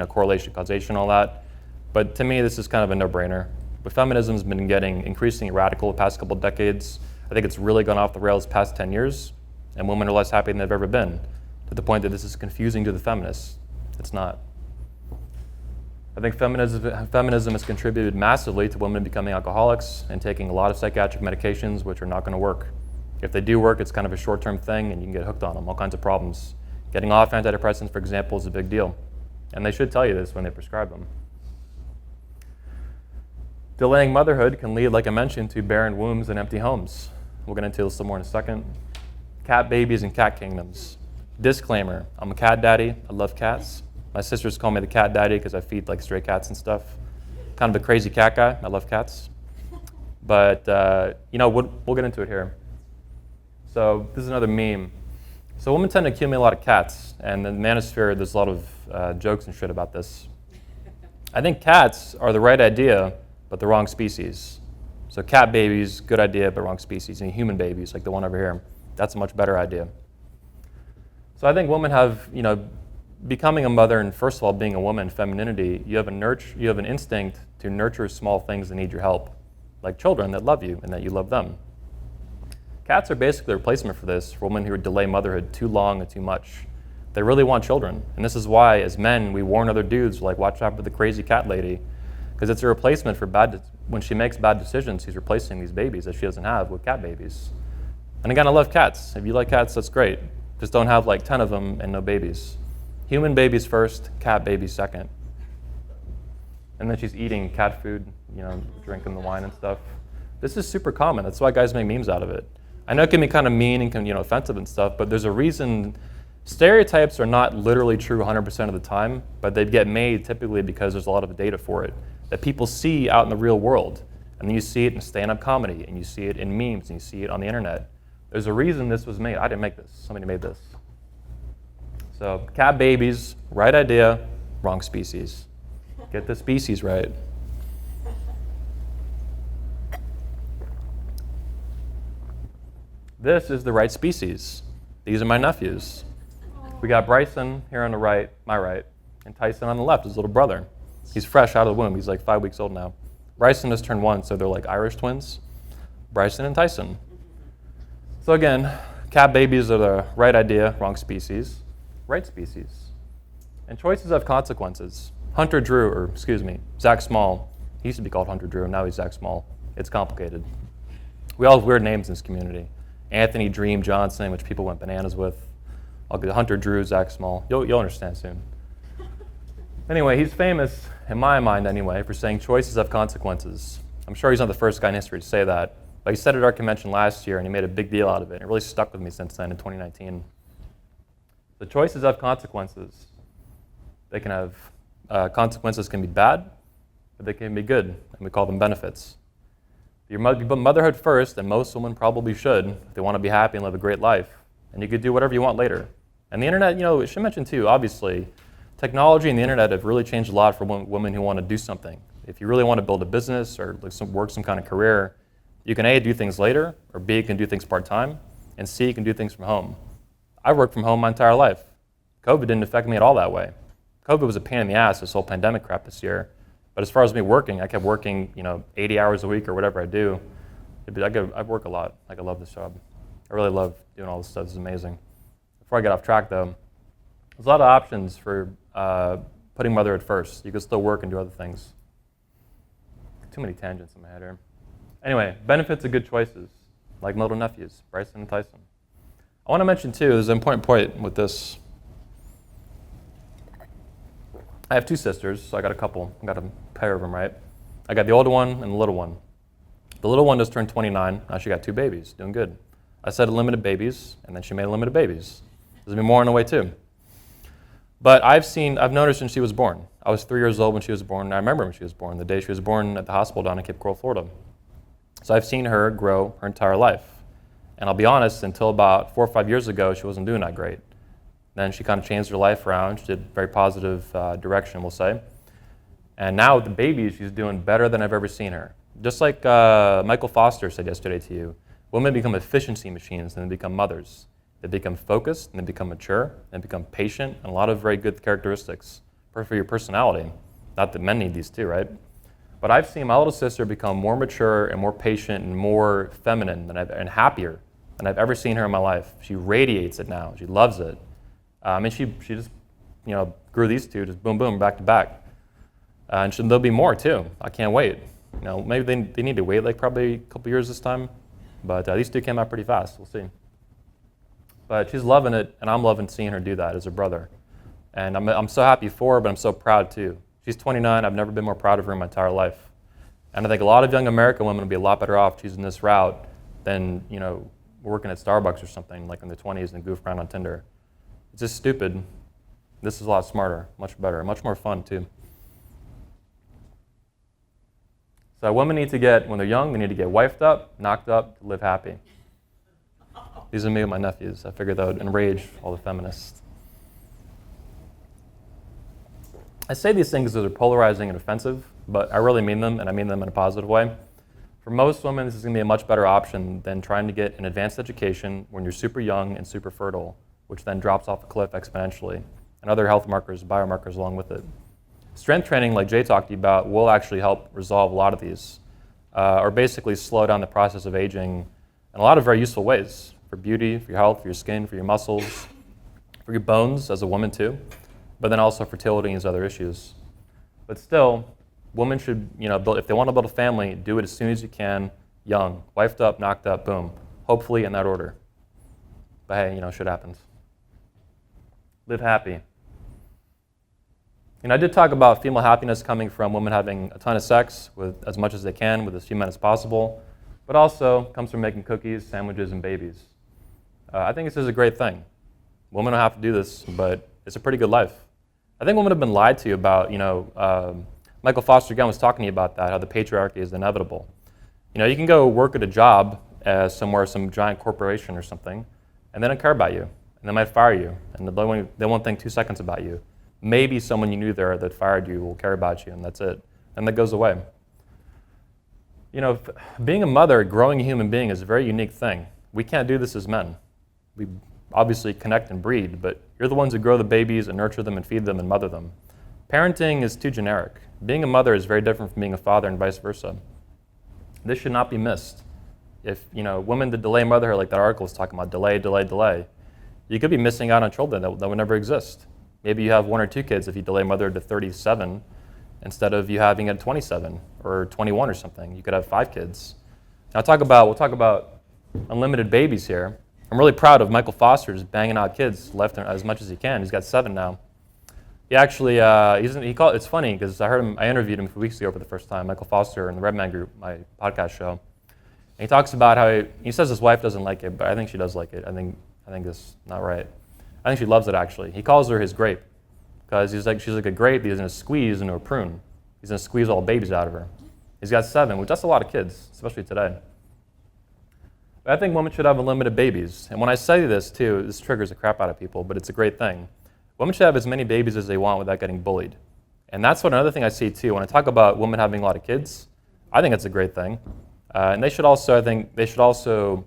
correlation, causation, all that. But to me, this is kind of a no-brainer. But feminism has been getting increasingly radical the past couple of decades. I think it's really gone off the rails the past 10 years, and women are less happy than they've ever been, to the point that this is confusing to the feminists. It's not. I think feminism has contributed massively to women becoming alcoholics and taking a lot of psychiatric medications which are not going to work. If they do work, it's kind of a short-term thing, and you can get hooked on them, all kinds of problems. Getting off antidepressants, for example, is a big deal. And they should tell you this when they prescribe them. Delaying motherhood can lead, like I mentioned, to barren wombs and empty homes. We'll get into this some more in a second. Cat babies and cat kingdoms. Disclaimer, I'm a cat daddy. I love cats. My sisters call me the cat daddy because I feed like stray cats and stuff. Kind of a crazy cat guy. I love cats. But, we'll get into it here. So this is another meme. So women tend to accumulate a lot of cats, and in the manosphere, there's a lot of jokes and shit about this. I think cats are the right idea, but the wrong species. So cat babies, good idea, but wrong species. And human babies, like the one over here, that's a much better idea. So I think women have, becoming a mother and first of all being a woman, femininity, you have an instinct to nurture small things that need your help, like children that love you and that you love them. Cats are basically a replacement for this, for women who delay motherhood too long and too much. They really want children. And this is why, as men, we warn other dudes, like, watch out for the crazy cat lady, because it's a replacement for when she makes bad decisions, she's replacing these babies that she doesn't have with cat babies. And again, I love cats. If you like cats, that's great. Just don't have like 10 of them and no babies. Human babies first, cat babies second. And then she's eating cat food, drinking the wine and stuff. This is super common. That's why guys make memes out of it. I know it can be kind of mean and offensive and stuff, but there's a reason. Stereotypes are not literally true 100% of the time, but they get made typically because there's a lot of data for it that people see out in the real world. And then you see it in stand-up comedy, and you see it in memes, and you see it on the internet. There's a reason this was made. I didn't make this. Somebody made this. So cat babies, right idea, wrong species. Get the species right. This is the right species. These are my nephews. We got Bryson here on the right, my right, and Tyson on the left, his little brother. He's fresh out of the womb. He's like 5 weeks old now. Bryson just turned 1, so they're like Irish twins. Bryson and Tyson. So again, cat babies are the right idea, wrong species. Right species. And choices have consequences. Hunter Drew, or excuse me, Zach Small. He used to be called Hunter Drew, now he's Zach Small. It's complicated. We all have weird names in this community. Anthony Dream Johnson, which people went bananas with. I'll get Hunter Drew, Zach Small. You'll understand soon. Anyway, he's famous, in my mind anyway, for saying choices have consequences. I'm sure he's not the first guy in history to say that, but he said it at our convention last year and he made a big deal out of it. And it really stuck with me since then in 2019. The choices have consequences. They can have, consequences can be bad, but they can be good, and we call them benefits. You put motherhood first, and most women probably should, if they want to be happy and live a great life. And you could do whatever you want later. And the internet, I should mention too, obviously, technology and the internet have really changed a lot for women who want to do something. If you really want to build a business or work some kind of career, you can A, do things later, or B, you can do things part-time, and C, you can do things from home. I've worked from home my entire life. COVID didn't affect me at all that way. COVID was a pain in the ass, this whole pandemic crap this year. But as far as me working, I kept working, 80 hours a week or whatever I do. I work a lot. I love this job. I really love doing all this stuff. This is amazing. Before I get off track, though, there's a lot of options for putting motherhood first. You can still work and do other things. Too many tangents in my head here. Anyway, benefits of good choices, like my little nephews, Bryson and Tyson. I want to mention, too, there's an important point with this. I have 2 sisters, so I got a couple. I got a pair of them, right? I got the older one and the little one. The little one just turned 29. Now she got 2 babies, doing good. I said unlimited babies, and then she made unlimited babies. There's gonna be more on the way too. But I've noticed since she was born. I was 3 years old when she was born, and I remember when she was born, the day she was born at the hospital down in Cape Coral, Florida. So I've seen her grow her entire life. And I'll be honest, until about 4 or 5 years ago, she wasn't doing that great. Then she kind of changed her life around. She did very positive direction, we'll say. And now with the babies, she's doing better than I've ever seen her. Just like Michael Foster said yesterday to you, women become efficiency machines and they become mothers. They become focused and they become mature and become patient and a lot of very good characteristics for your personality. Not that men need these too, right? But I've seen my little sister become more mature and more patient and more feminine and happier than I've ever seen her in my life. She radiates it now. She loves it. And she just, grew these 2 just boom, boom, back to back. And there'll be more too. I can't wait. Maybe they need to wait like probably a couple years this time. But these two came out pretty fast. We'll see. But she's loving it, and I'm loving seeing her do that as her brother. And I'm so happy for her, but I'm so proud too. She's 29. I've never been more proud of her in my entire life. And I think a lot of young American women would be a lot better off choosing this route than, working at Starbucks or something like in their 20s and goof around on Tinder. It's just stupid. This is a lot smarter, much better, much more fun too. So women need to get, when they're young, they need to get wifed up, knocked up, to live happy. These are me and my nephews. I figured that would enrage all the feminists. I say these things because they're polarizing and offensive, but I really mean them, and I mean them in a positive way. For most women, this is going to be a much better option than trying to get an advanced education when you're super young and super fertile, which then drops off a cliff exponentially, and other health markers, biomarkers along with it. Strength training, like Jay talked to you about, will actually help resolve a lot of these, or basically slow down the process of aging in a lot of very useful ways, for beauty, for your health, for your skin, for your muscles, for your bones as a woman too, but then also fertility and these other issues. But still, women should, if they want to build a family, do it as soon as you can, young, wifed up, knocked up, boom, hopefully in that order. But hey, shit happens. Live happy. I did talk about female happiness coming from women having a ton of sex with as much as they can with as few men as possible, but also comes from making cookies, sandwiches, and babies. I think this is a great thing. Women don't have to do this, but it's a pretty good life. I think women have been lied to about, Michael Foster again was talking to you about that, how the patriarchy is inevitable. You can go work at a job somewhere, some giant corporation or something, and they don't care about you, and they might fire you, and they won't think 2 seconds about you. Maybe someone you knew there that fired you will care about you, and that's it. And that goes away. Being a mother, growing a human being is a very unique thing. We can't do this as men. We obviously connect and breed, but you're the ones who grow the babies and nurture them and feed them and mother them. Parenting is too generic. Being a mother is very different from being a father and vice versa. This should not be missed. If, women that delay motherhood, like that article was talking about, delay, you could be missing out on children that would never exist. Maybe you have 1 or 2 kids if you delay motherhood to 37 instead of you having it at 27 or 21 or something. You could have 5 kids. Now we'll talk about unlimited babies here. I'm really proud of Michael Foster just banging out kids left as much as he can. He's got 7 now. He actually, it's funny because I interviewed him a few weeks ago for the first time, Michael Foster in the Redman Group, my podcast show. And he talks about how he says his wife doesn't like it, but I think she does like it. I think it's not right. I think she loves it actually. He calls her his grape because she's like a grape he's going to squeeze into a prune. He's going to squeeze all the babies out of her. He's got 7, which that's a lot of kids, especially today. But I think women should have unlimited babies. And when I say this too, this triggers the crap out of people, but it's a great thing. Women should have as many babies as they want without getting bullied. And that's another thing I see too. When I talk about women having a lot of kids, I think it's a great thing. And they should also,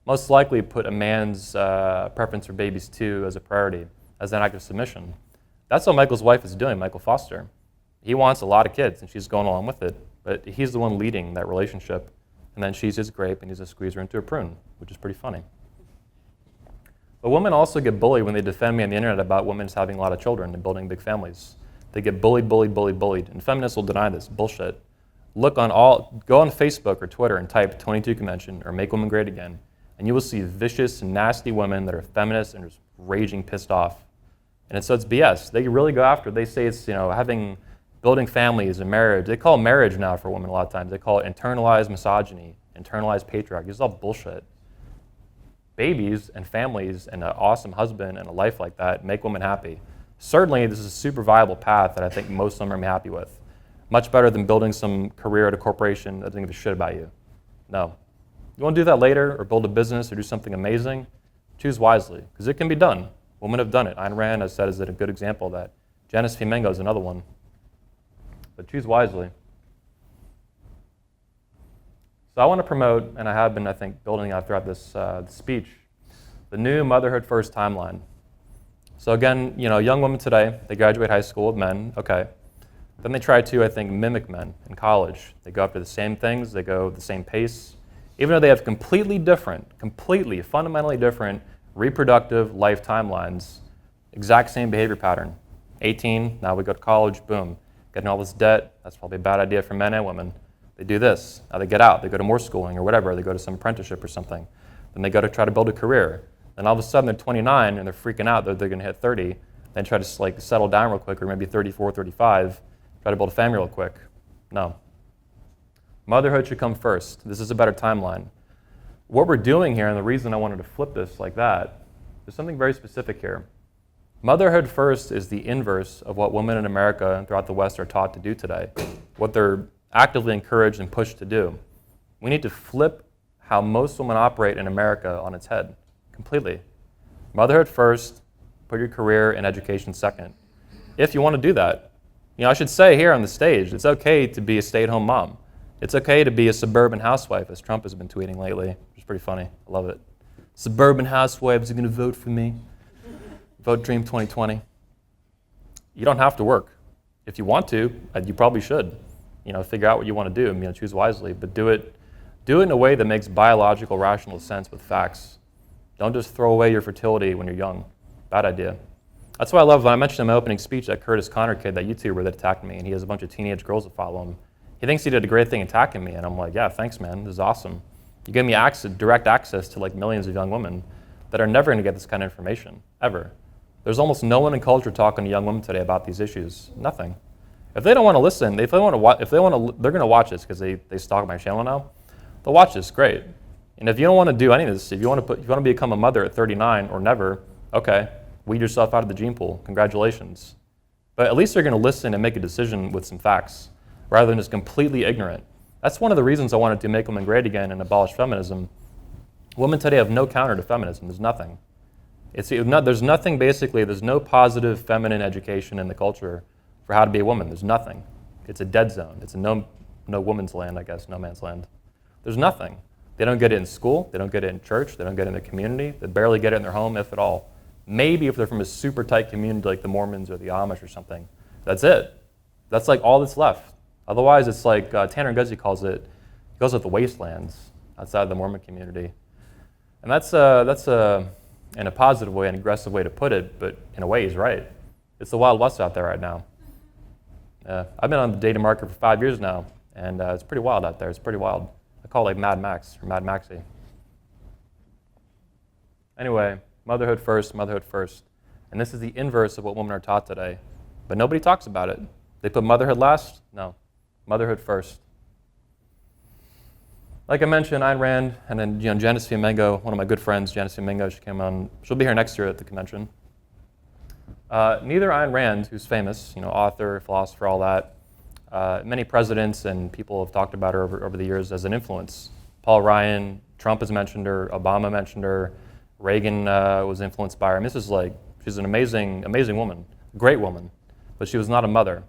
most likely put a man's preference for babies too as a priority, as an act of submission. That's what Michael's wife is doing, Michael Foster. He wants a lot of kids and she's going along with it, but he's the one leading that relationship. And then she's his grape and he's a squeeze her into a prune, which is pretty funny. But women also get bullied when they defend me on the internet about women having a lot of children and building big families. They get bullied. And feminists will deny this bullshit. Go on Facebook or Twitter and type 22 Convention or Make Women Great Again, and you will see vicious and nasty women that are feminists and just raging pissed off. And so it's BS. They really go after it. They say it's, building families and marriage. They call marriage now for women a lot of times. They call it internalized misogyny, internalized patriarchy. It's all bullshit. Babies and families and an awesome husband and a life like that make women happy. Certainly, this is a super viable path that I think most women are happy with. Much better than building some career at a corporation that doesn't give a shit about you. No. You want to do that later or build a business or do something amazing? Choose wisely, because it can be done. Women have done it. Ayn Rand has said is a good example of that. Janice Fimengo is another one. But choose wisely. So I want to promote, and I have been, I think, building out throughout this speech, the new Motherhood First timeline. So again, young women today, they graduate high school with men, okay. Then they try to, I think, mimic men in college. They go after the same things, they go the same pace, even though they have completely, fundamentally different reproductive life timelines, exact same behavior pattern. 18, now we go to college, boom. Getting all this debt, that's probably a bad idea for men and women. They do this. Now they get out. They go to more schooling or whatever. They go to some apprenticeship or something. Then they go to try to build a career. Then all of a sudden they're 29 and they're freaking out that they're going to hit 30. Then try to like settle down real quick, or maybe 34, 35. Try to build a family real quick. No. Motherhood should come first. This is a better timeline. What we're doing here, and the reason I wanted to flip this like that, there's something very specific here. Motherhood first is the inverse of what women in America and throughout the West are taught to do today, what they're actively encouraged and pushed to do. We need to flip how most women operate in America on its head, completely. Motherhood first, put your career and education second. If you want to do that. You know, I should say here on the stage, it's okay to be a stay-at-home mom. It's okay to be a suburban housewife, as Trump has been tweeting lately, which is pretty funny. I love it. Suburban housewives are going to vote for me. Vote Dream 2020. You don't have to work. If you want to, you probably should. You know, figure out what you want to do, choose wisely, but do it in a way that makes biological, rational sense with facts. Don't just throw away your fertility when you're young. Bad idea. That's why I love, when I mentioned in my opening speech, that Curtis Connor kid, that YouTuber that attacked me, and he has a bunch of teenage girls that follow him. He thinks he did a great thing attacking me, and I'm like, yeah, thanks, man. This is awesome. You give me direct access to like millions of young women that are never going to get this kind of information, ever. There's almost no one in culture talking to young women today about these issues. Nothing. If they don't want to listen, they're going to watch this because they stalk my channel now. They'll watch this, great. And if you don't want to do any of this, if you want to become a mother at 39 or never, okay, weed yourself out of the gene pool. Congratulations. But at least they're going to listen and make a decision with some facts, rather than just completely ignorant. That's one of the reasons I wanted to make women great again and abolish feminism. Women today have no counter to feminism. There's nothing. There's nothing, basically, there's no positive feminine education in the culture for how to be a woman. There's nothing. It's a dead zone. It's a no woman's land, I guess, no man's land. There's nothing. They don't get it in school. They don't get it in church. They don't get it in their community. They barely get it in their home, if at all. Maybe if they're from a super tight community like the Mormons or the Amish or something. That's it. That's like all that's left. Otherwise, it's like Tanner Guzy calls it the wastelands outside the Mormon community. And that's in a positive way, an aggressive way to put it, but in a way he's right. It's the Wild West out there right now. I've been on the dating market for 5 years now, and it's pretty wild out there. It's pretty wild. I call it like Mad Max or Mad Maxy. Anyway, motherhood first. And this is the inverse of what women are taught today. But nobody talks about it. They put motherhood last? No. Motherhood first. Like I mentioned, Ayn Rand, and then Janice Fiamengo, one of my good friends, Janice Fiamengo, she came on. She'll be here next year at the convention. Neither Ayn Rand, who's famous, author, philosopher, all that, many presidents and people have talked about her over the years as an influence. Paul Ryan, Trump has mentioned her, Obama mentioned her, Reagan was influenced by her. I mean, she's an amazing, amazing woman, great woman, but she was not a mother.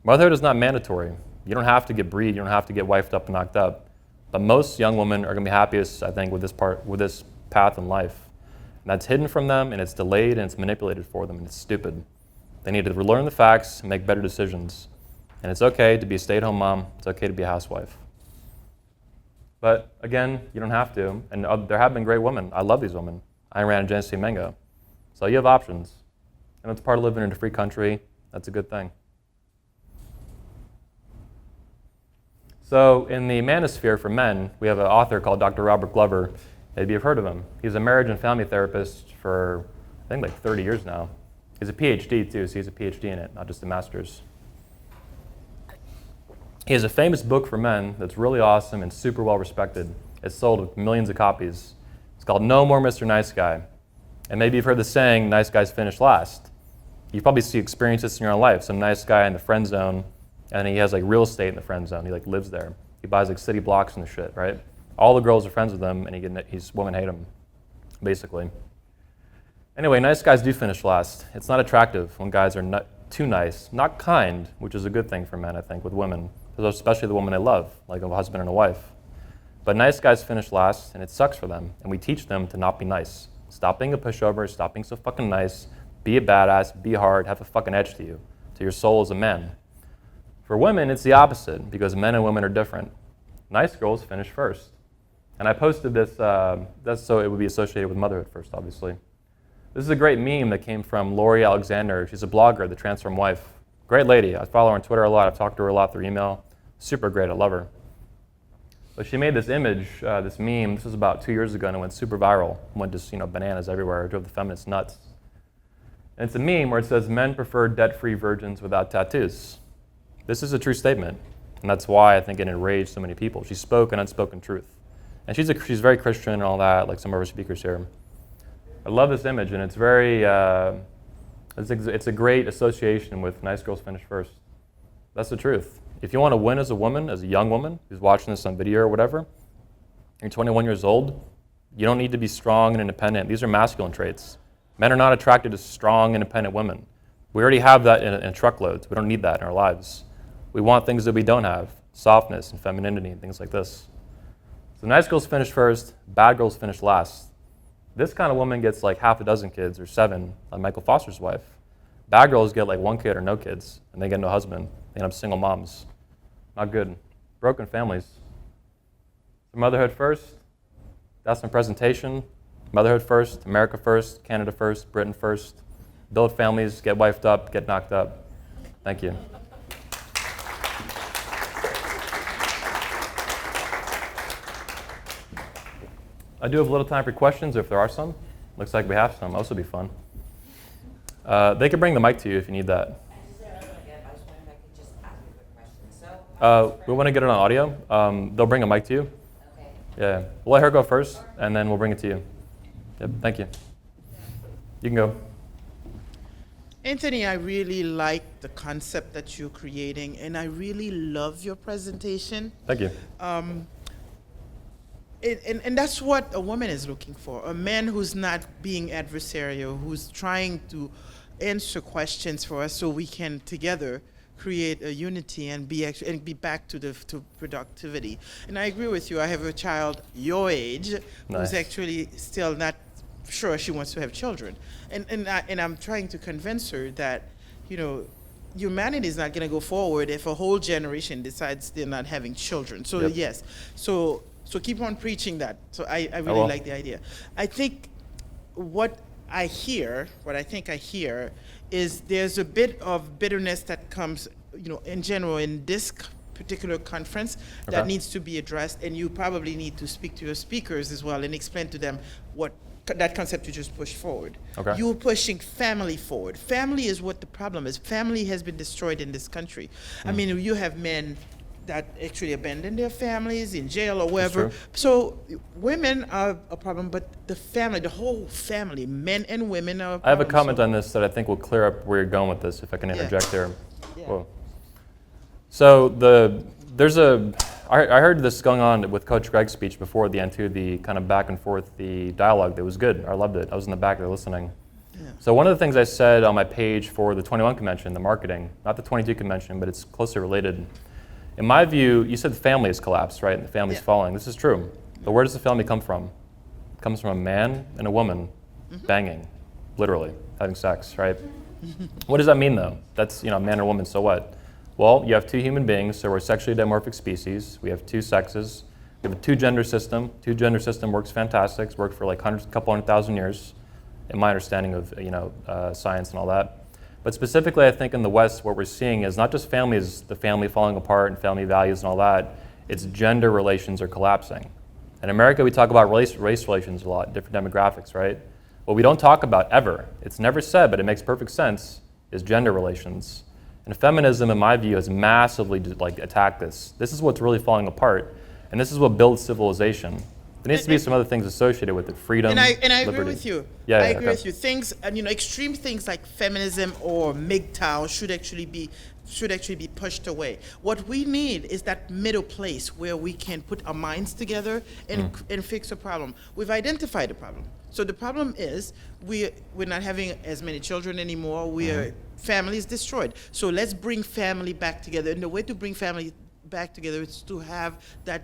Motherhood is not mandatory. You don't have to get breed, you don't have to get wifed up and knocked up. But most young women are going to be happiest, I think, with this path in life. And that's hidden from them, and it's delayed, and it's manipulated for them, and it's stupid. They need to learn the facts and make better decisions. And it's okay to be a stay-at-home mom. It's okay to be a housewife. But again, you don't have to. And there have been great women. I love these women. Ayn Rand and Janice Fiamengo. So you have options. And it's part of living in a free country. That's a good thing. So in the manosphere for men, we have an author called Dr. Robert Glover. Maybe you've heard of him. He's a marriage and family therapist for, I think, like 30 years now. He's a PhD too, so he's a PhD in it, not just a master's. He has a famous book for men that's really awesome and super well respected. It's sold millions of copies. It's called No More Mr. Nice Guy. And maybe you've heard the saying, nice guys finish last. You probably experienced this in your own life. Some nice guy in the friend zone, and he has like real estate in the friend zone. He like lives there. He buys like city blocks and the shit, right? All the girls are friends with him, and women hate him, basically. Anyway, nice guys do finish last. It's not attractive when guys are not too nice, not kind, which is a good thing for men, I think, with women, especially the woman they love, like a husband and a wife. But nice guys finish last, and it sucks for them, and we teach them to not be nice. Stop being a pushover, stop being so fucking nice, be a badass, be hard, have a fucking edge to you, to your soul as a man. For women, it's the opposite, because men and women are different. Nice girls finish first. And I posted this, that's so it would be associated with motherhood first, obviously. This is a great meme that came from Lori Alexander. She's a blogger, The Transformed Wife. Great lady. I follow her on Twitter a lot. I've talked to her a lot through email. Super great. I love her. But she made this image, this meme. This was about 2 years ago, and it went super viral. It went just bananas everywhere. It drove the feminists nuts. And it's a meme where it says, "Men prefer debt-free virgins without tattoos." This is a true statement, and that's why I think it enraged so many people. She spoke an unspoken truth, and she's very Christian and all that, like some of our speakers here. I love this image, and it's very, it's a great association with "nice girls finish first." That's the truth. If you want to win as a woman, as a young woman who's watching this on video or whatever, you're 21 years old, you don't need to be strong and independent. These are masculine traits. Men are not attracted to strong, independent women. We already have that in truckloads. We don't need that in our lives. We want things that we don't have, softness and femininity and things like this. So nice girls finish first, bad girls finish last. This kind of woman gets like half a dozen kids or 7, like Michael Foster's wife. Bad girls get like 1 kid or no kids, and they get no husband. They end up single moms. Not good. Broken families. So motherhood first. That's my presentation. Motherhood first, America first, Canada first, Britain first. Build families, get wifed up, get knocked up. Thank you. I do have a little time for questions if there are some. Looks like we have some. Those will be fun. They can bring the mic to you if you need that. We want to get it on audio. They'll bring a mic to you. Okay. Yeah. We'll let her go first, and then we'll bring it to you. Yep. Thank you. You can go. Anthony, I really like the concept that you're creating, and I really love your presentation. Thank you. And that's what a woman is looking for, a man who's not being adversarial, who's trying to answer questions for us so we can together create a unity and be back to productivity. And I agree with you. I have a child your age who's actually still not sure she wants to have children. And I'm trying to convince her that, humanity is not going to go forward if a whole generation decides they're not having children. So yes. So keep on preaching that. So I really like the idea. I think what I think I hear is there's a bit of bitterness that comes, in general in this particular conference that needs to be addressed, and you probably need to speak to your speakers as well and explain to them what that concept you just pushed forward. You're pushing family forward. Family is what the problem is. Family has been destroyed in this country. I mean, you have men that actually abandon their families in jail or wherever. So women are a problem, but the family, the whole family, men and women are a problem. I have a comment on this that I think will clear up where you're going with this, if I can interject there. Whoa. So I heard this going on with Coach Greg's speech before the end too, the kind of back and forth, the dialogue that was good. I loved it. I was in the back there listening. So one of the things I said on my page for the 21 convention, the marketing, not the 22 convention, but it's closely related. In my view, you said the family has collapsed, right? And the family's falling. This is true. But where does the family come from? It comes from a man and a woman banging, literally, having sex, right? What does that mean, though? That's, man or woman, so what? Well, you have 2 human beings, so we're a sexually dimorphic species. We have 2 sexes. We have a 2-gender system. 2-gender system works fantastic. It's worked for like a couple 100,000 years, in my understanding of science and all that. But specifically, I think in the West, what we're seeing is not just families, the family falling apart and family values and all that, it's gender relations are collapsing. In America, we talk about race relations a lot, different demographics, right? What we don't talk about ever, it's never said, but it makes perfect sense, is gender relations. And feminism, in my view, has massively attacked this. This is what's really falling apart, and this is what builds civilization. There needs to be some other things associated with it, freedom, and I liberty. agree with you. Yeah, I agree with you. Things, extreme things like feminism or MGTOW should actually be pushed away. What we need is that middle place where we can put our minds together and fix a problem. We've identified the problem. So the problem is we're not having as many children anymore. Families destroyed. So let's bring family back together. And the way to bring family back together is to have that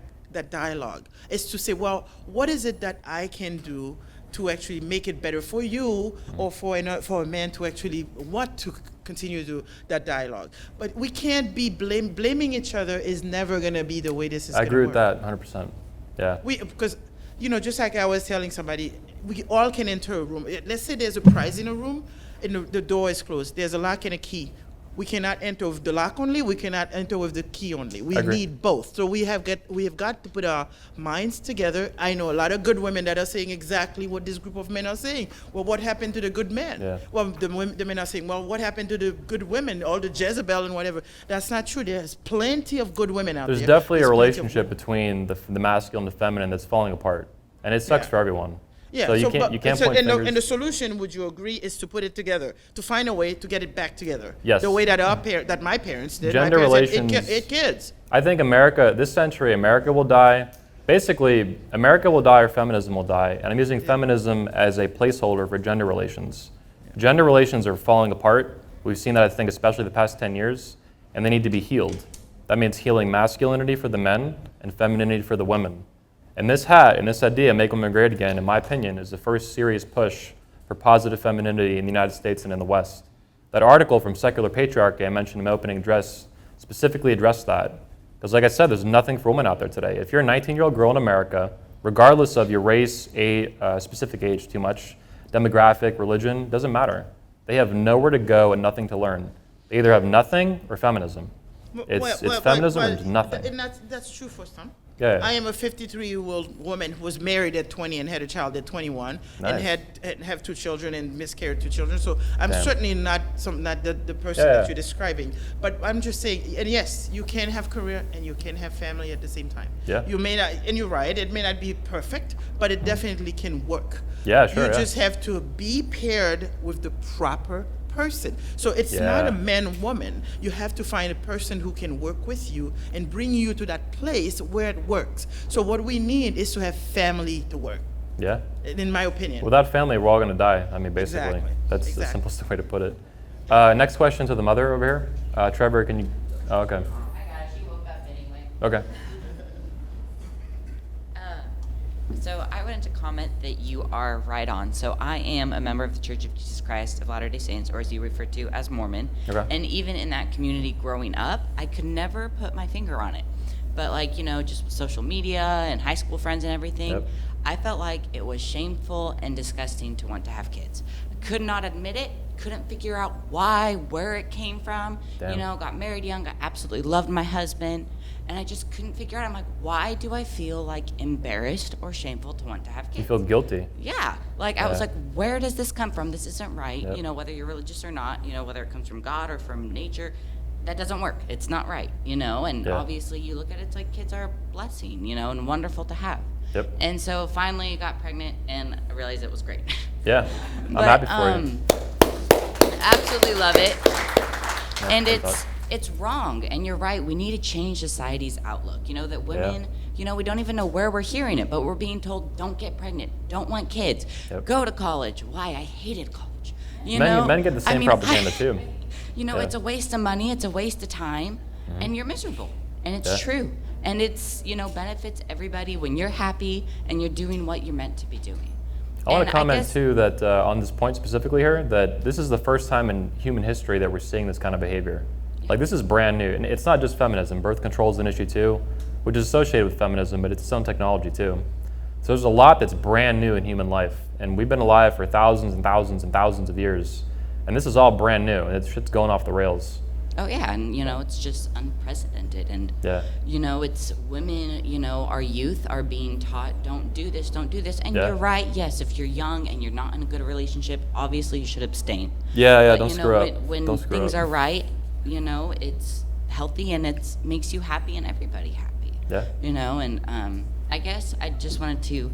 dialogue. Is to say, well, what is it that I can do to actually make it better for you or for a man to actually want to continue to do that dialogue. But we can't be blaming each other is never going to be the way this is going to work. I agree with that 100%. Yeah. Because, just like I was telling somebody, we all can enter a room. Let's say there's a prize in a room and the door is closed. There's a lock and a key. We cannot enter with the lock only. We cannot enter with the key only. We need both. So we have got to put our minds together. I know a lot of good women that are saying exactly what this group of men are saying. Well, what happened to the good men? Yeah. Well, the men are saying, well, what happened to the good women? All the Jezebel and whatever. That's not true. There's plenty of good women out there. There's definitely a relationship between the masculine and the feminine that's falling apart, and it sucks for everyone. Yeah, so you can't point fingers. And the solution, would you agree, is to put it together, to find a way to get it back together. Yes. The way that that my parents did. Gender my parents relations. had 8 kids. I think this century, America will die. Basically, America will die or feminism will die, and I'm using feminism as a placeholder for gender relations. Gender relations are falling apart. We've seen that, I think, especially the past 10 years, and they need to be healed. That means healing masculinity for the men and femininity for the women. And this idea, Make Women Great Again, in my opinion, is the first serious push for positive femininity in the United States and in the West. That article from Secular Patriarchy I mentioned in my opening address specifically addressed that. Because like I said, there's nothing for women out there today. If you're a 19-year-old girl in America, regardless of your race, specific age, too much, demographic, religion, doesn't matter. They have nowhere to go and nothing to learn. They either have nothing or feminism. It's feminism or nothing. And that's true for some. Yeah. I am a 53-year-old woman who was married at 20 and had a child at 21, and have 2 children and miscarried 2 children. So I'm certainly not the person that you're describing. But I'm just saying, and yes, you can have career and you can have family at the same time. Yeah. You may not, and you're right, it may not be perfect, but it definitely can work. Yeah, sure. You just have to be paired with the proper person. So it's not a man-woman. You have to find a person who can work with you and bring you to that place where it works. So what we need is to have family to work. Yeah. In my opinion. Without family, we're all going to die. I mean, basically. Exactly. That's the simplest way to put it. Next question to the mother over here. Trevor, can you? Oh, okay. I got it. She woke up anyway. Okay. So I wanted to comment that you are right on. So I am a member of the Church of Jesus Christ of Latter-day Saints, or as you refer to as Mormon. Okay. And even in that community growing up, I could never put my finger on it. But like, just with social media and high school friends and everything, I felt like it was shameful and disgusting to want to have kids. I could not admit it, couldn't figure out why, where it came from. Damn. Got married young, I absolutely loved my husband. And I just couldn't figure out, I'm like, why do I feel like embarrassed or shameful to want to have kids? You feel guilty. Yeah. I was like, where does this come from? This isn't right. Whether you're religious or not, whether it comes from God or from nature, that doesn't work. It's not right, and obviously you look at it, it's like kids are a blessing, and wonderful to have. Yep. And so finally got pregnant and I realized it was great. Yeah. I'm happy for you. Absolutely love it. Yeah, and it's wrong, and you're right. We need to change society's outlook. That women, we don't even know where we're hearing it, but we're being told, don't get pregnant, don't want kids, go to college. Why? I hated college. Men get the same propaganda too. It's a waste of money, it's a waste of time, and you're miserable. And it's true. And it's, benefits everybody when you're happy and you're doing what you're meant to be doing. I want to comment too that on this point specifically here, that this is the first time in human history that we're seeing this kind of behavior. Like, this is brand new, and it's not just feminism. Birth control is an issue too, which is associated with feminism, but it's its own technology too. So there's a lot that's brand new in human life, and we've been alive for thousands and thousands and thousands of years, and this is all brand new, and shit's going off the rails. Oh yeah, and it's just unprecedented, and it's women, our youth are being taught, don't do this, and you're right. Yes, if you're young and you're not in a good relationship, obviously you should abstain. But, don't screw up. When things are right, it's healthy and it makes you happy and everybody happy. Yeah. And I guess I just wanted to,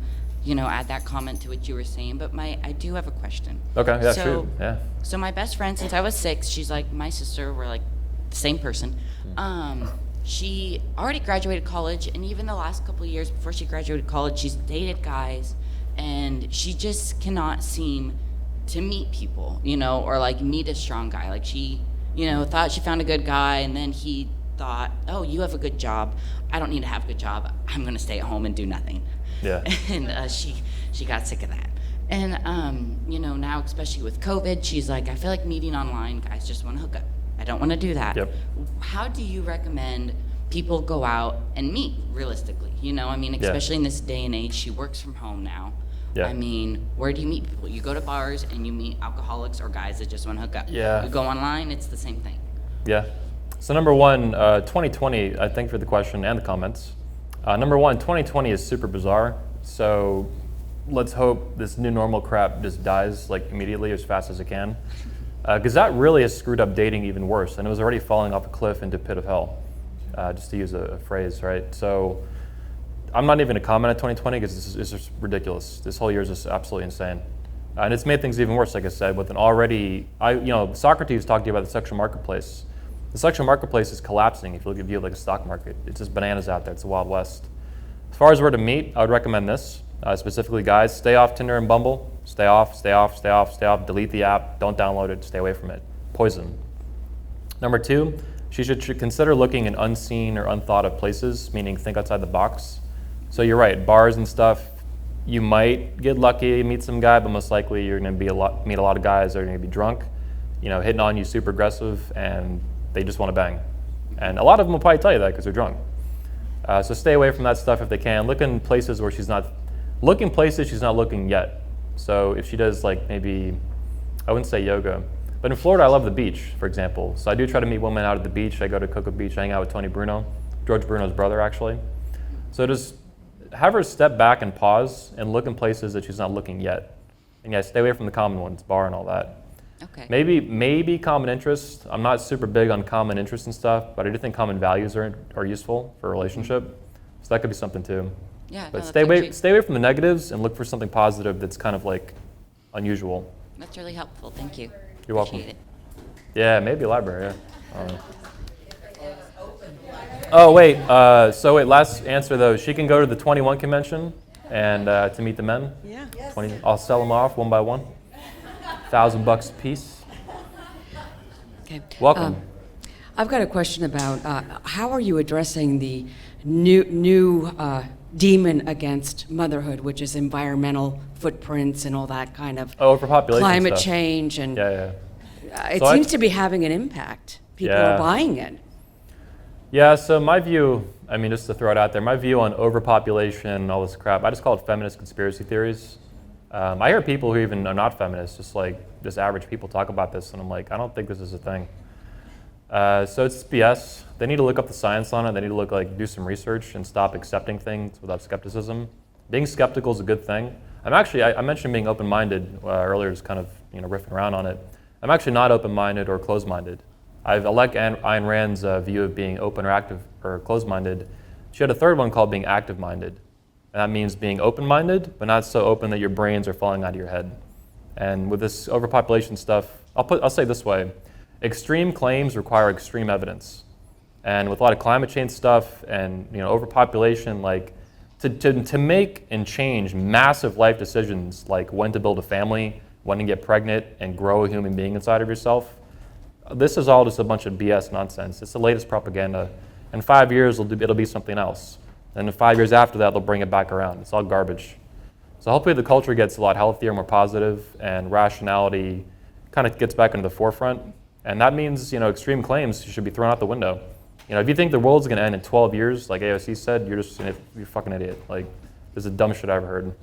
add that comment to what you were saying, but I do have a question. Okay, yeah, shoot. Yeah. So my best friend since I was 6, she's like my sister, we're like the same person. She already graduated college, and even the last couple of years before she graduated college, she's dated guys, and she just cannot seem to meet people, or like meet a strong guy. Like she, thought she found a good guy, and then he thought, oh, you have a good job, I don't need to have a good job, I'm gonna stay at home and do nothing. Yeah. And she got sick of that. And now especially with COVID, she's like, I feel like meeting online, guys just want to hook up. I don't want to do that. Yep. How do you recommend people go out and meet realistically? Especially in this day and age, she works from home now. Yeah. Where do you meet people? You go to bars and you meet alcoholics or guys that just want to hook up. Yeah. You go online, it's the same thing. Yeah. So number one, 2020, I thank you for the question and the comments. Number one, 2020 is super bizarre. So let's hope this new normal crap just dies like immediately as fast as it can. Because that really has screwed up dating even worse. And it was already falling off a cliff into pit of hell, just to use a phrase, right? So I'm not even going to comment on 2020 because this is just ridiculous. This whole year is just absolutely insane. And it's made things even worse, like I said, with an already, Socrates talked to you about the sexual marketplace. The sexual marketplace is collapsing if you look at it like a stock market. It's just bananas out there. It's the Wild West. As far as where to meet, I would recommend this. Specifically, guys, stay off Tinder and Bumble. Stay off. Delete the app. Don't download it. Stay away from it. Poison. Number two, she should consider looking in unseen or unthought of places, meaning think outside the box. So you're right, bars and stuff, you might get lucky, meet some guy, but most likely you're going to meet a lot of guys that are going to be drunk, hitting on you super aggressive, and they just want to bang. And a lot of them will probably tell you that because they're drunk. So stay away from that stuff if they can. Look in places where she's not looking yet. So if she does maybe, I wouldn't say yoga, but in Florida I love the beach, for example. So I do try to meet women out at the beach. I go to Cocoa Beach, hang out with Tony Bruno, George Bruno's brother actually. So just have her step back and pause and look in places that she's not looking yet. And yeah, stay away from the common ones, bar and all that. Okay. Maybe common interests. I'm not super big on common interests and stuff, but I do think common values are useful for a relationship. So that could be something too. Yeah. But stay away from the negatives and look for something positive that's kind of unusual. That's really helpful. Thank you. You're welcome. Appreciate it. Yeah, maybe a library. Yeah. Oh wait. Last answer though. She can go to the 21 convention and to meet the men. Yeah. 20. I'll sell them off one by one. $1,000 a piece. Okay. Welcome. I've got a question about how are you addressing the new demon against motherhood, which is environmental footprints and all that kind of overpopulation climate stuff. change, and it So seems to be having an impact. People are buying it. Yeah, so my view, just to throw it out there, my view on overpopulation and all this crap, I just call it feminist conspiracy theories. I hear people who even are not feminists, just average people talk about this, and I'm like, I don't think this is a thing. So it's BS. They need to look up the science on it. They need to do some research and stop accepting things without skepticism. Being skeptical is a good thing. I mentioned being open-minded earlier, just kind of riffing around on it. I'm actually not open-minded or closed-minded. I like Ayn Rand's view of being open or active or closed-minded. She had a third one called being active-minded. And that means being open-minded, but not so open that your brains are falling out of your head. And with this overpopulation stuff, I'll say it this way. Extreme claims require extreme evidence. And with a lot of climate change stuff and overpopulation, to make and change massive life decisions like when to build a family, when to get pregnant and grow a human being inside of yourself, this is all just a bunch of BS nonsense. It's the latest propaganda. In 5 years, it'll be something else. And in 5 years after that, they'll bring it back around. It's all garbage. So hopefully the culture gets a lot healthier, more positive, and rationality kind of gets back into the forefront. And that means, extreme claims should be thrown out the window. If you think the world's going to end in 12 years, like AOC said, you're a fucking idiot. This is the dumbest shit I ever heard.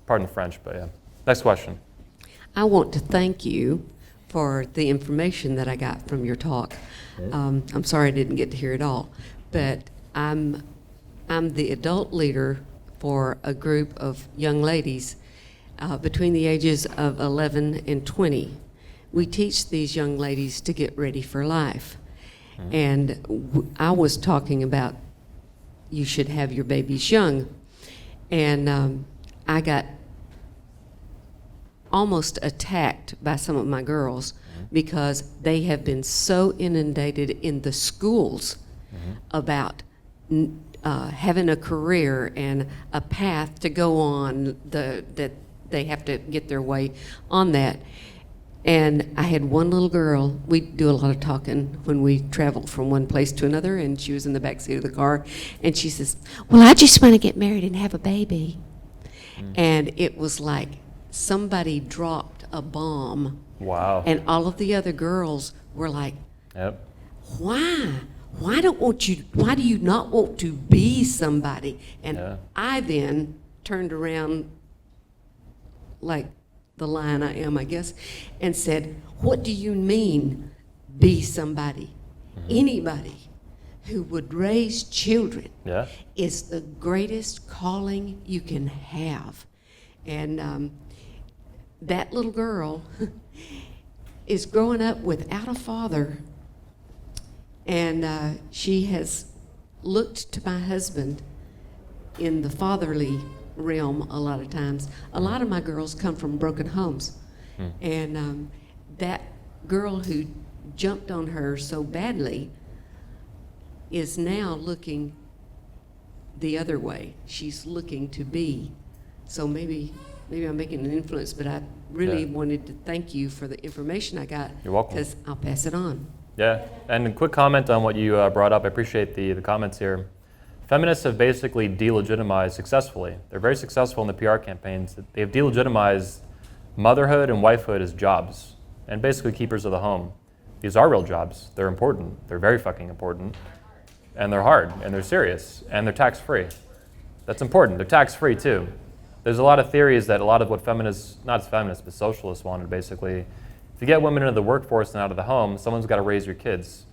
Pardon the French, but yeah. Next question. I want to thank you for the information that I got from your talk. I'm sorry I didn't get to hear it all, but I'm the adult leader for a group of young ladies between the ages of 11 and 20. We teach these young ladies to get ready for life. And I was talking about you should have your babies young. And I got almost attacked by some of my girls because they have been so inundated in the schools about having a career and a path to go on, that they have to get their way on that. And I had one little girl, we do a lot of talking when we travel from one place to another, and she was in the back seat of the car, and she says, well, I just want to get married and have a baby. And it was like somebody dropped a bomb. Wow. And all of the other girls were like, yep. Why? Why do you not want to be somebody? And I then turned around like the lion I am, I guess, and said, what do you mean be somebody, anybody who would raise children is the greatest calling you can have. And that little girl is growing up without a father, and she has looked to my husband in the fatherly realm a lot of times. A lot of my girls come from broken homes, and that girl who jumped on her so badly is now looking the other way. She's looking to be. So maybe I'm making an influence, but I really wanted to thank you for the information I got. You're welcome. Because I'll pass it on. Yeah, and a quick comment on what you brought up. I appreciate the comments here. Feminists have basically delegitimized successfully. They're very successful in the PR campaigns. They have delegitimized motherhood and wifehood as jobs, and basically keepers of the home. These are real jobs. They're important. They're very fucking important. And they're hard, and they're serious, and they're tax-free. That's important. They're tax-free too. There's a lot of theories that a lot of what feminists, not feminists, but socialists wanted basically, to get women into the workforce and out of the home, someone's got to raise your kids.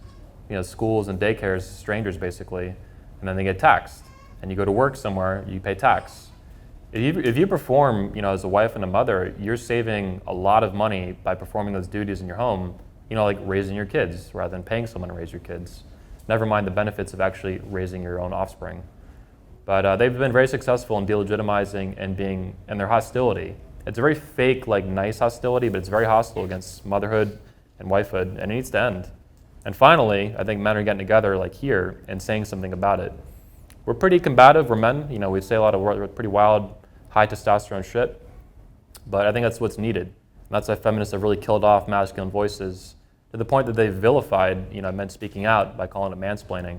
You know, schools and daycares, strangers basically, and then they get taxed. And you go to work somewhere, you pay tax. If you perform, you know, as a wife and a mother, you're saving a lot of money by performing those duties in your home, you know, like raising your kids rather than paying someone to raise your kids. Never mind the benefits of actually raising your own offspring. But they've been very successful in delegitimizing and their hostility. It's a very fake, like nice hostility, but it's very hostile against motherhood and wifehood, and it needs to end. And finally, I think men are getting together like here and saying something about it. We're pretty combative, we're men, you know, we say a lot of pretty wild, high testosterone shit, but I think that's what's needed. And that's why feminists have really killed off masculine voices to the point that they've vilified, you know, men speaking out by calling it mansplaining,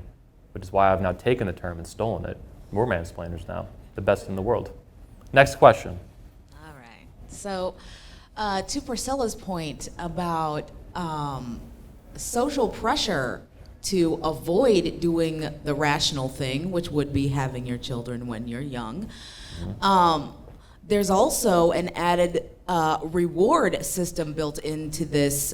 which is why I've now taken the term and stolen it. We're mansplainers now, the best in the world. Next question. All right. So, to Priscilla's point about social pressure to avoid doing the rational thing, which would be having your children when you're young, there's also an added reward system built into this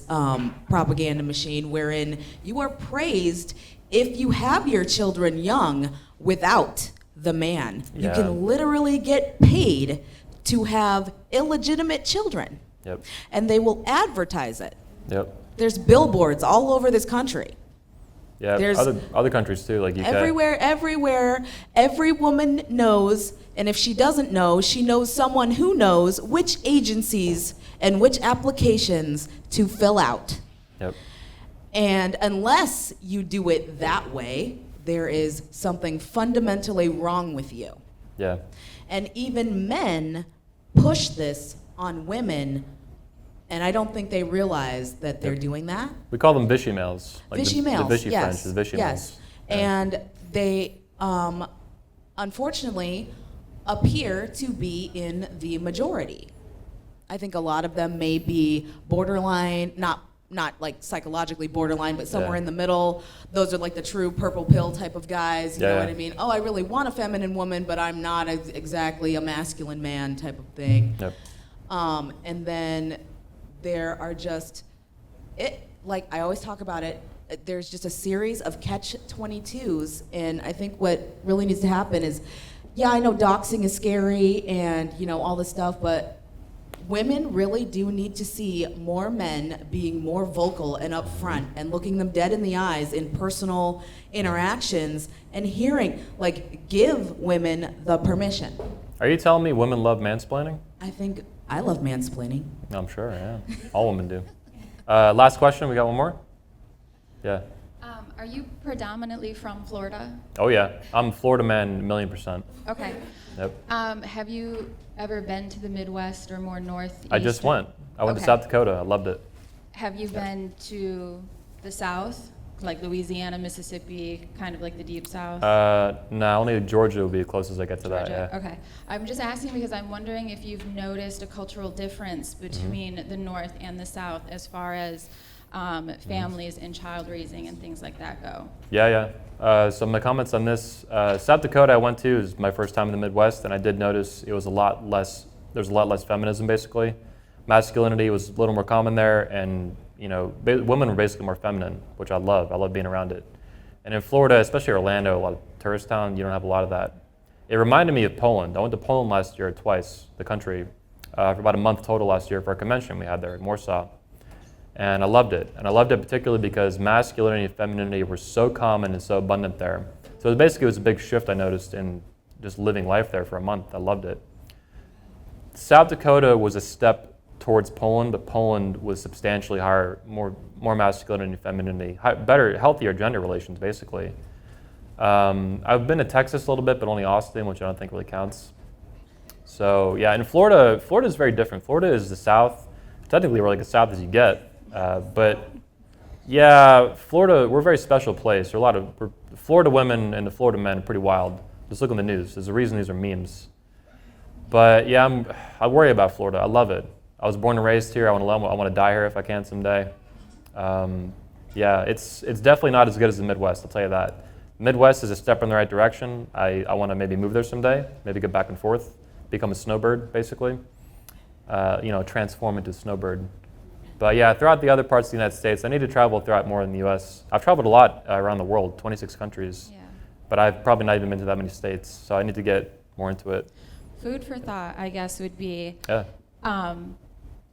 propaganda machine wherein you are praised if you have your children young without the man. You can literally get paid to have illegitimate children. And they will advertise it. There's billboards all over this country. There's other countries too, like UK. Everywhere, every woman knows, and if she doesn't know, she knows someone who knows which agencies and which applications to fill out. And unless you do it that way, there is something fundamentally wrong with you. And even men push this on women, and I don't think they realize that they're doing that. We call them Vichy males. Like Vichy males, the Vichy yes. French, the Vichy males. And they, unfortunately, appear to be in the majority. I think a lot of them may be borderline, not like psychologically borderline, but somewhere in the middle. Those are like the true purple pill type of guys, you know what I mean? Oh, I really want a feminine woman, but I'm not exactly a masculine man type of thing. And then there are just, like I always talk about it, there's just a series of catch-22s, and I think what really needs to happen is, yeah, I know doxing is scary and, you know, all this stuff, but women really do need to see more men being more vocal and upfront and looking them dead in the eyes in personal interactions and hearing, like, give women the permission. Are you telling me women love mansplaining? I think I love mansplaining. I'm sure, yeah. All women do. Last question, we got one more? Yeah. Are you predominantly from Florida? Oh yeah, I'm a Florida man, 1,000,000%. Okay. Have you ever been to the Midwest or more north? I just went. I went to South Dakota. I loved it. Have you been to the South, like Louisiana, Mississippi, kind of like the Deep South? No, only Georgia would be the closest I get to that. Yeah. Okay. I'm just asking because I'm wondering if you've noticed a cultural difference between the North and the South as far as families and child raising and things like that go. So my comments on this, South Dakota I went to is my first time in the Midwest, and I did notice it was a lot less, there's a lot less feminism basically. Masculinity was a little more common there, and women were basically more feminine, which I love. I love being around it. And in Florida, especially Orlando, a lot of tourist town, you don't have a lot of that. It reminded me of Poland. I went to Poland last year twice, the country, for about a month total last year for a convention we had there in Warsaw. And I loved it. And I loved it particularly because masculinity and femininity were so common and so abundant there. So it was a big shift I noticed in just living life there for a month. I loved it. South Dakota was a step towards Poland, but Poland was substantially higher, more masculinity and femininity, better, healthier gender relations, basically. I've been to Texas a little bit, but only Austin, which I don't think really counts. So yeah, in Florida is very different. Florida is the South. Technically, we're like as South as you get. But yeah, Florida, we're a very special place. There are a lot of Florida women and the Florida men are pretty wild. Just look on the news. There's a reason these are memes. But yeah, I worry about Florida. I love it. I was born and raised here. I want to die here if I can someday. Yeah, it's definitely not as good as the Midwest, I'll tell you that. Midwest is a step in the right direction. I want to maybe move there someday, maybe get back and forth, become a snowbird, basically. Transform into a snowbird. But yeah, throughout the other parts of the United States, I need to travel throughout more in the U.S. I've traveled a lot around the world, 26 countries, but I've probably not even been to that many states, so I need to get more into it. Food for thought, I guess, would be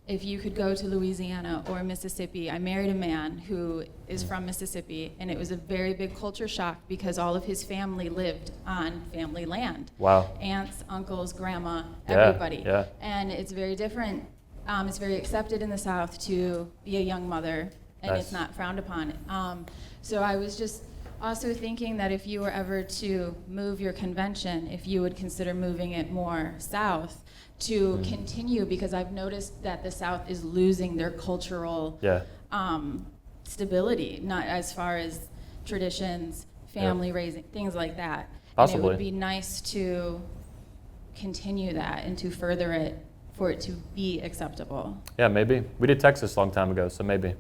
if you could go to Louisiana or Mississippi. I married a man who is from Mississippi, and it was a very big culture shock because all of his family lived on family land. Wow. Aunts, uncles, grandma, everybody. Yeah. And it's very different. It's very accepted in the South to be a young mother, and Nice. it's not frowned upon. So I was just also thinking that if you were ever to move your convention, if you would consider moving it more south to continue, because I've noticed that the South is losing their cultural stability, not as far as traditions, family raising, things like that. Possibly. And it would be nice to continue that and to further it for it to be acceptable. Yeah, maybe. We did Texas a long time ago, so maybe.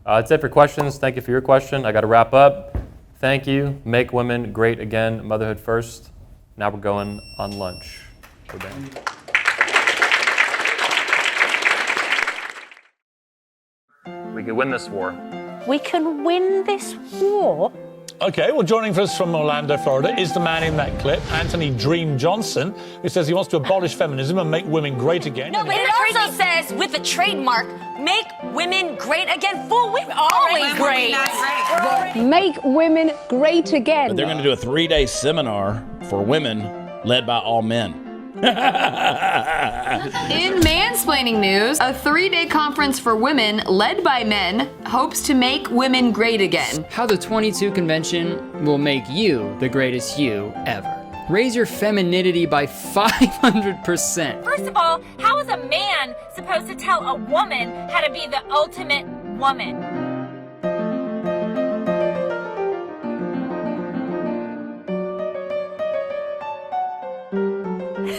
That's it for questions. Thank you for your question. I got to wrap up. Thank you. Make women great again. Motherhood first. Now we're going on lunch. We're done. We could win this war. We can win this war. Okay, well, joining us from Orlando, Florida, is the man in that clip, Anthony Dream Johnson, who says he wants to abolish feminism and make women great again. No, but it also says, with a trademark, make women great again. Fool, we're always great. Make women great again. But they're going to do a 3-day seminar for women led by all men. In mansplaining news, a 3-day conference for women led by men hopes to make women great again. How the 22 convention will make you the greatest you ever. Raise your femininity by 500%. First of all, how is a man supposed to tell a woman how to be the ultimate woman?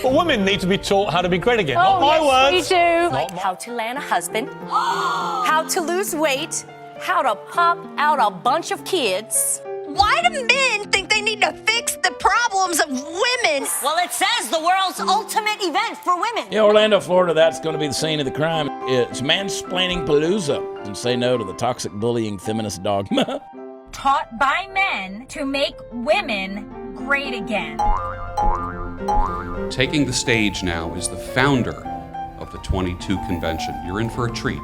But women need to be taught how to be great again. Not my words. We do. Like how to land a husband, how to lose weight, how to pop out a bunch of kids. Why do men think they need to fix the problems of women? Well, it says the world's ultimate event for women. Yeah, Orlando, Florida, that's going to be the scene of the crime. It's Mansplaining Palooza, and say no to the toxic bullying feminist dogma. Taught by men to make women great again. Taking the stage now is the founder of the 22 convention. You're in for a treat,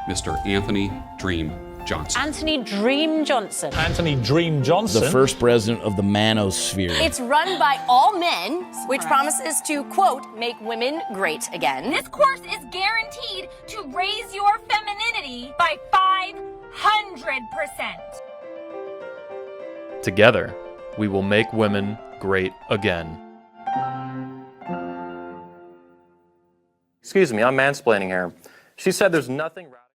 Mr. Anthony Dream Johnson. Anthony Dream Johnson. Anthony Dream Johnson. The first president of the manosphere. It's run by all men, which promises to, quote, make women great again. This course is guaranteed to raise your femininity by 500%. Together, we will make women great again. Excuse me, I'm mansplaining here. She said there's nothing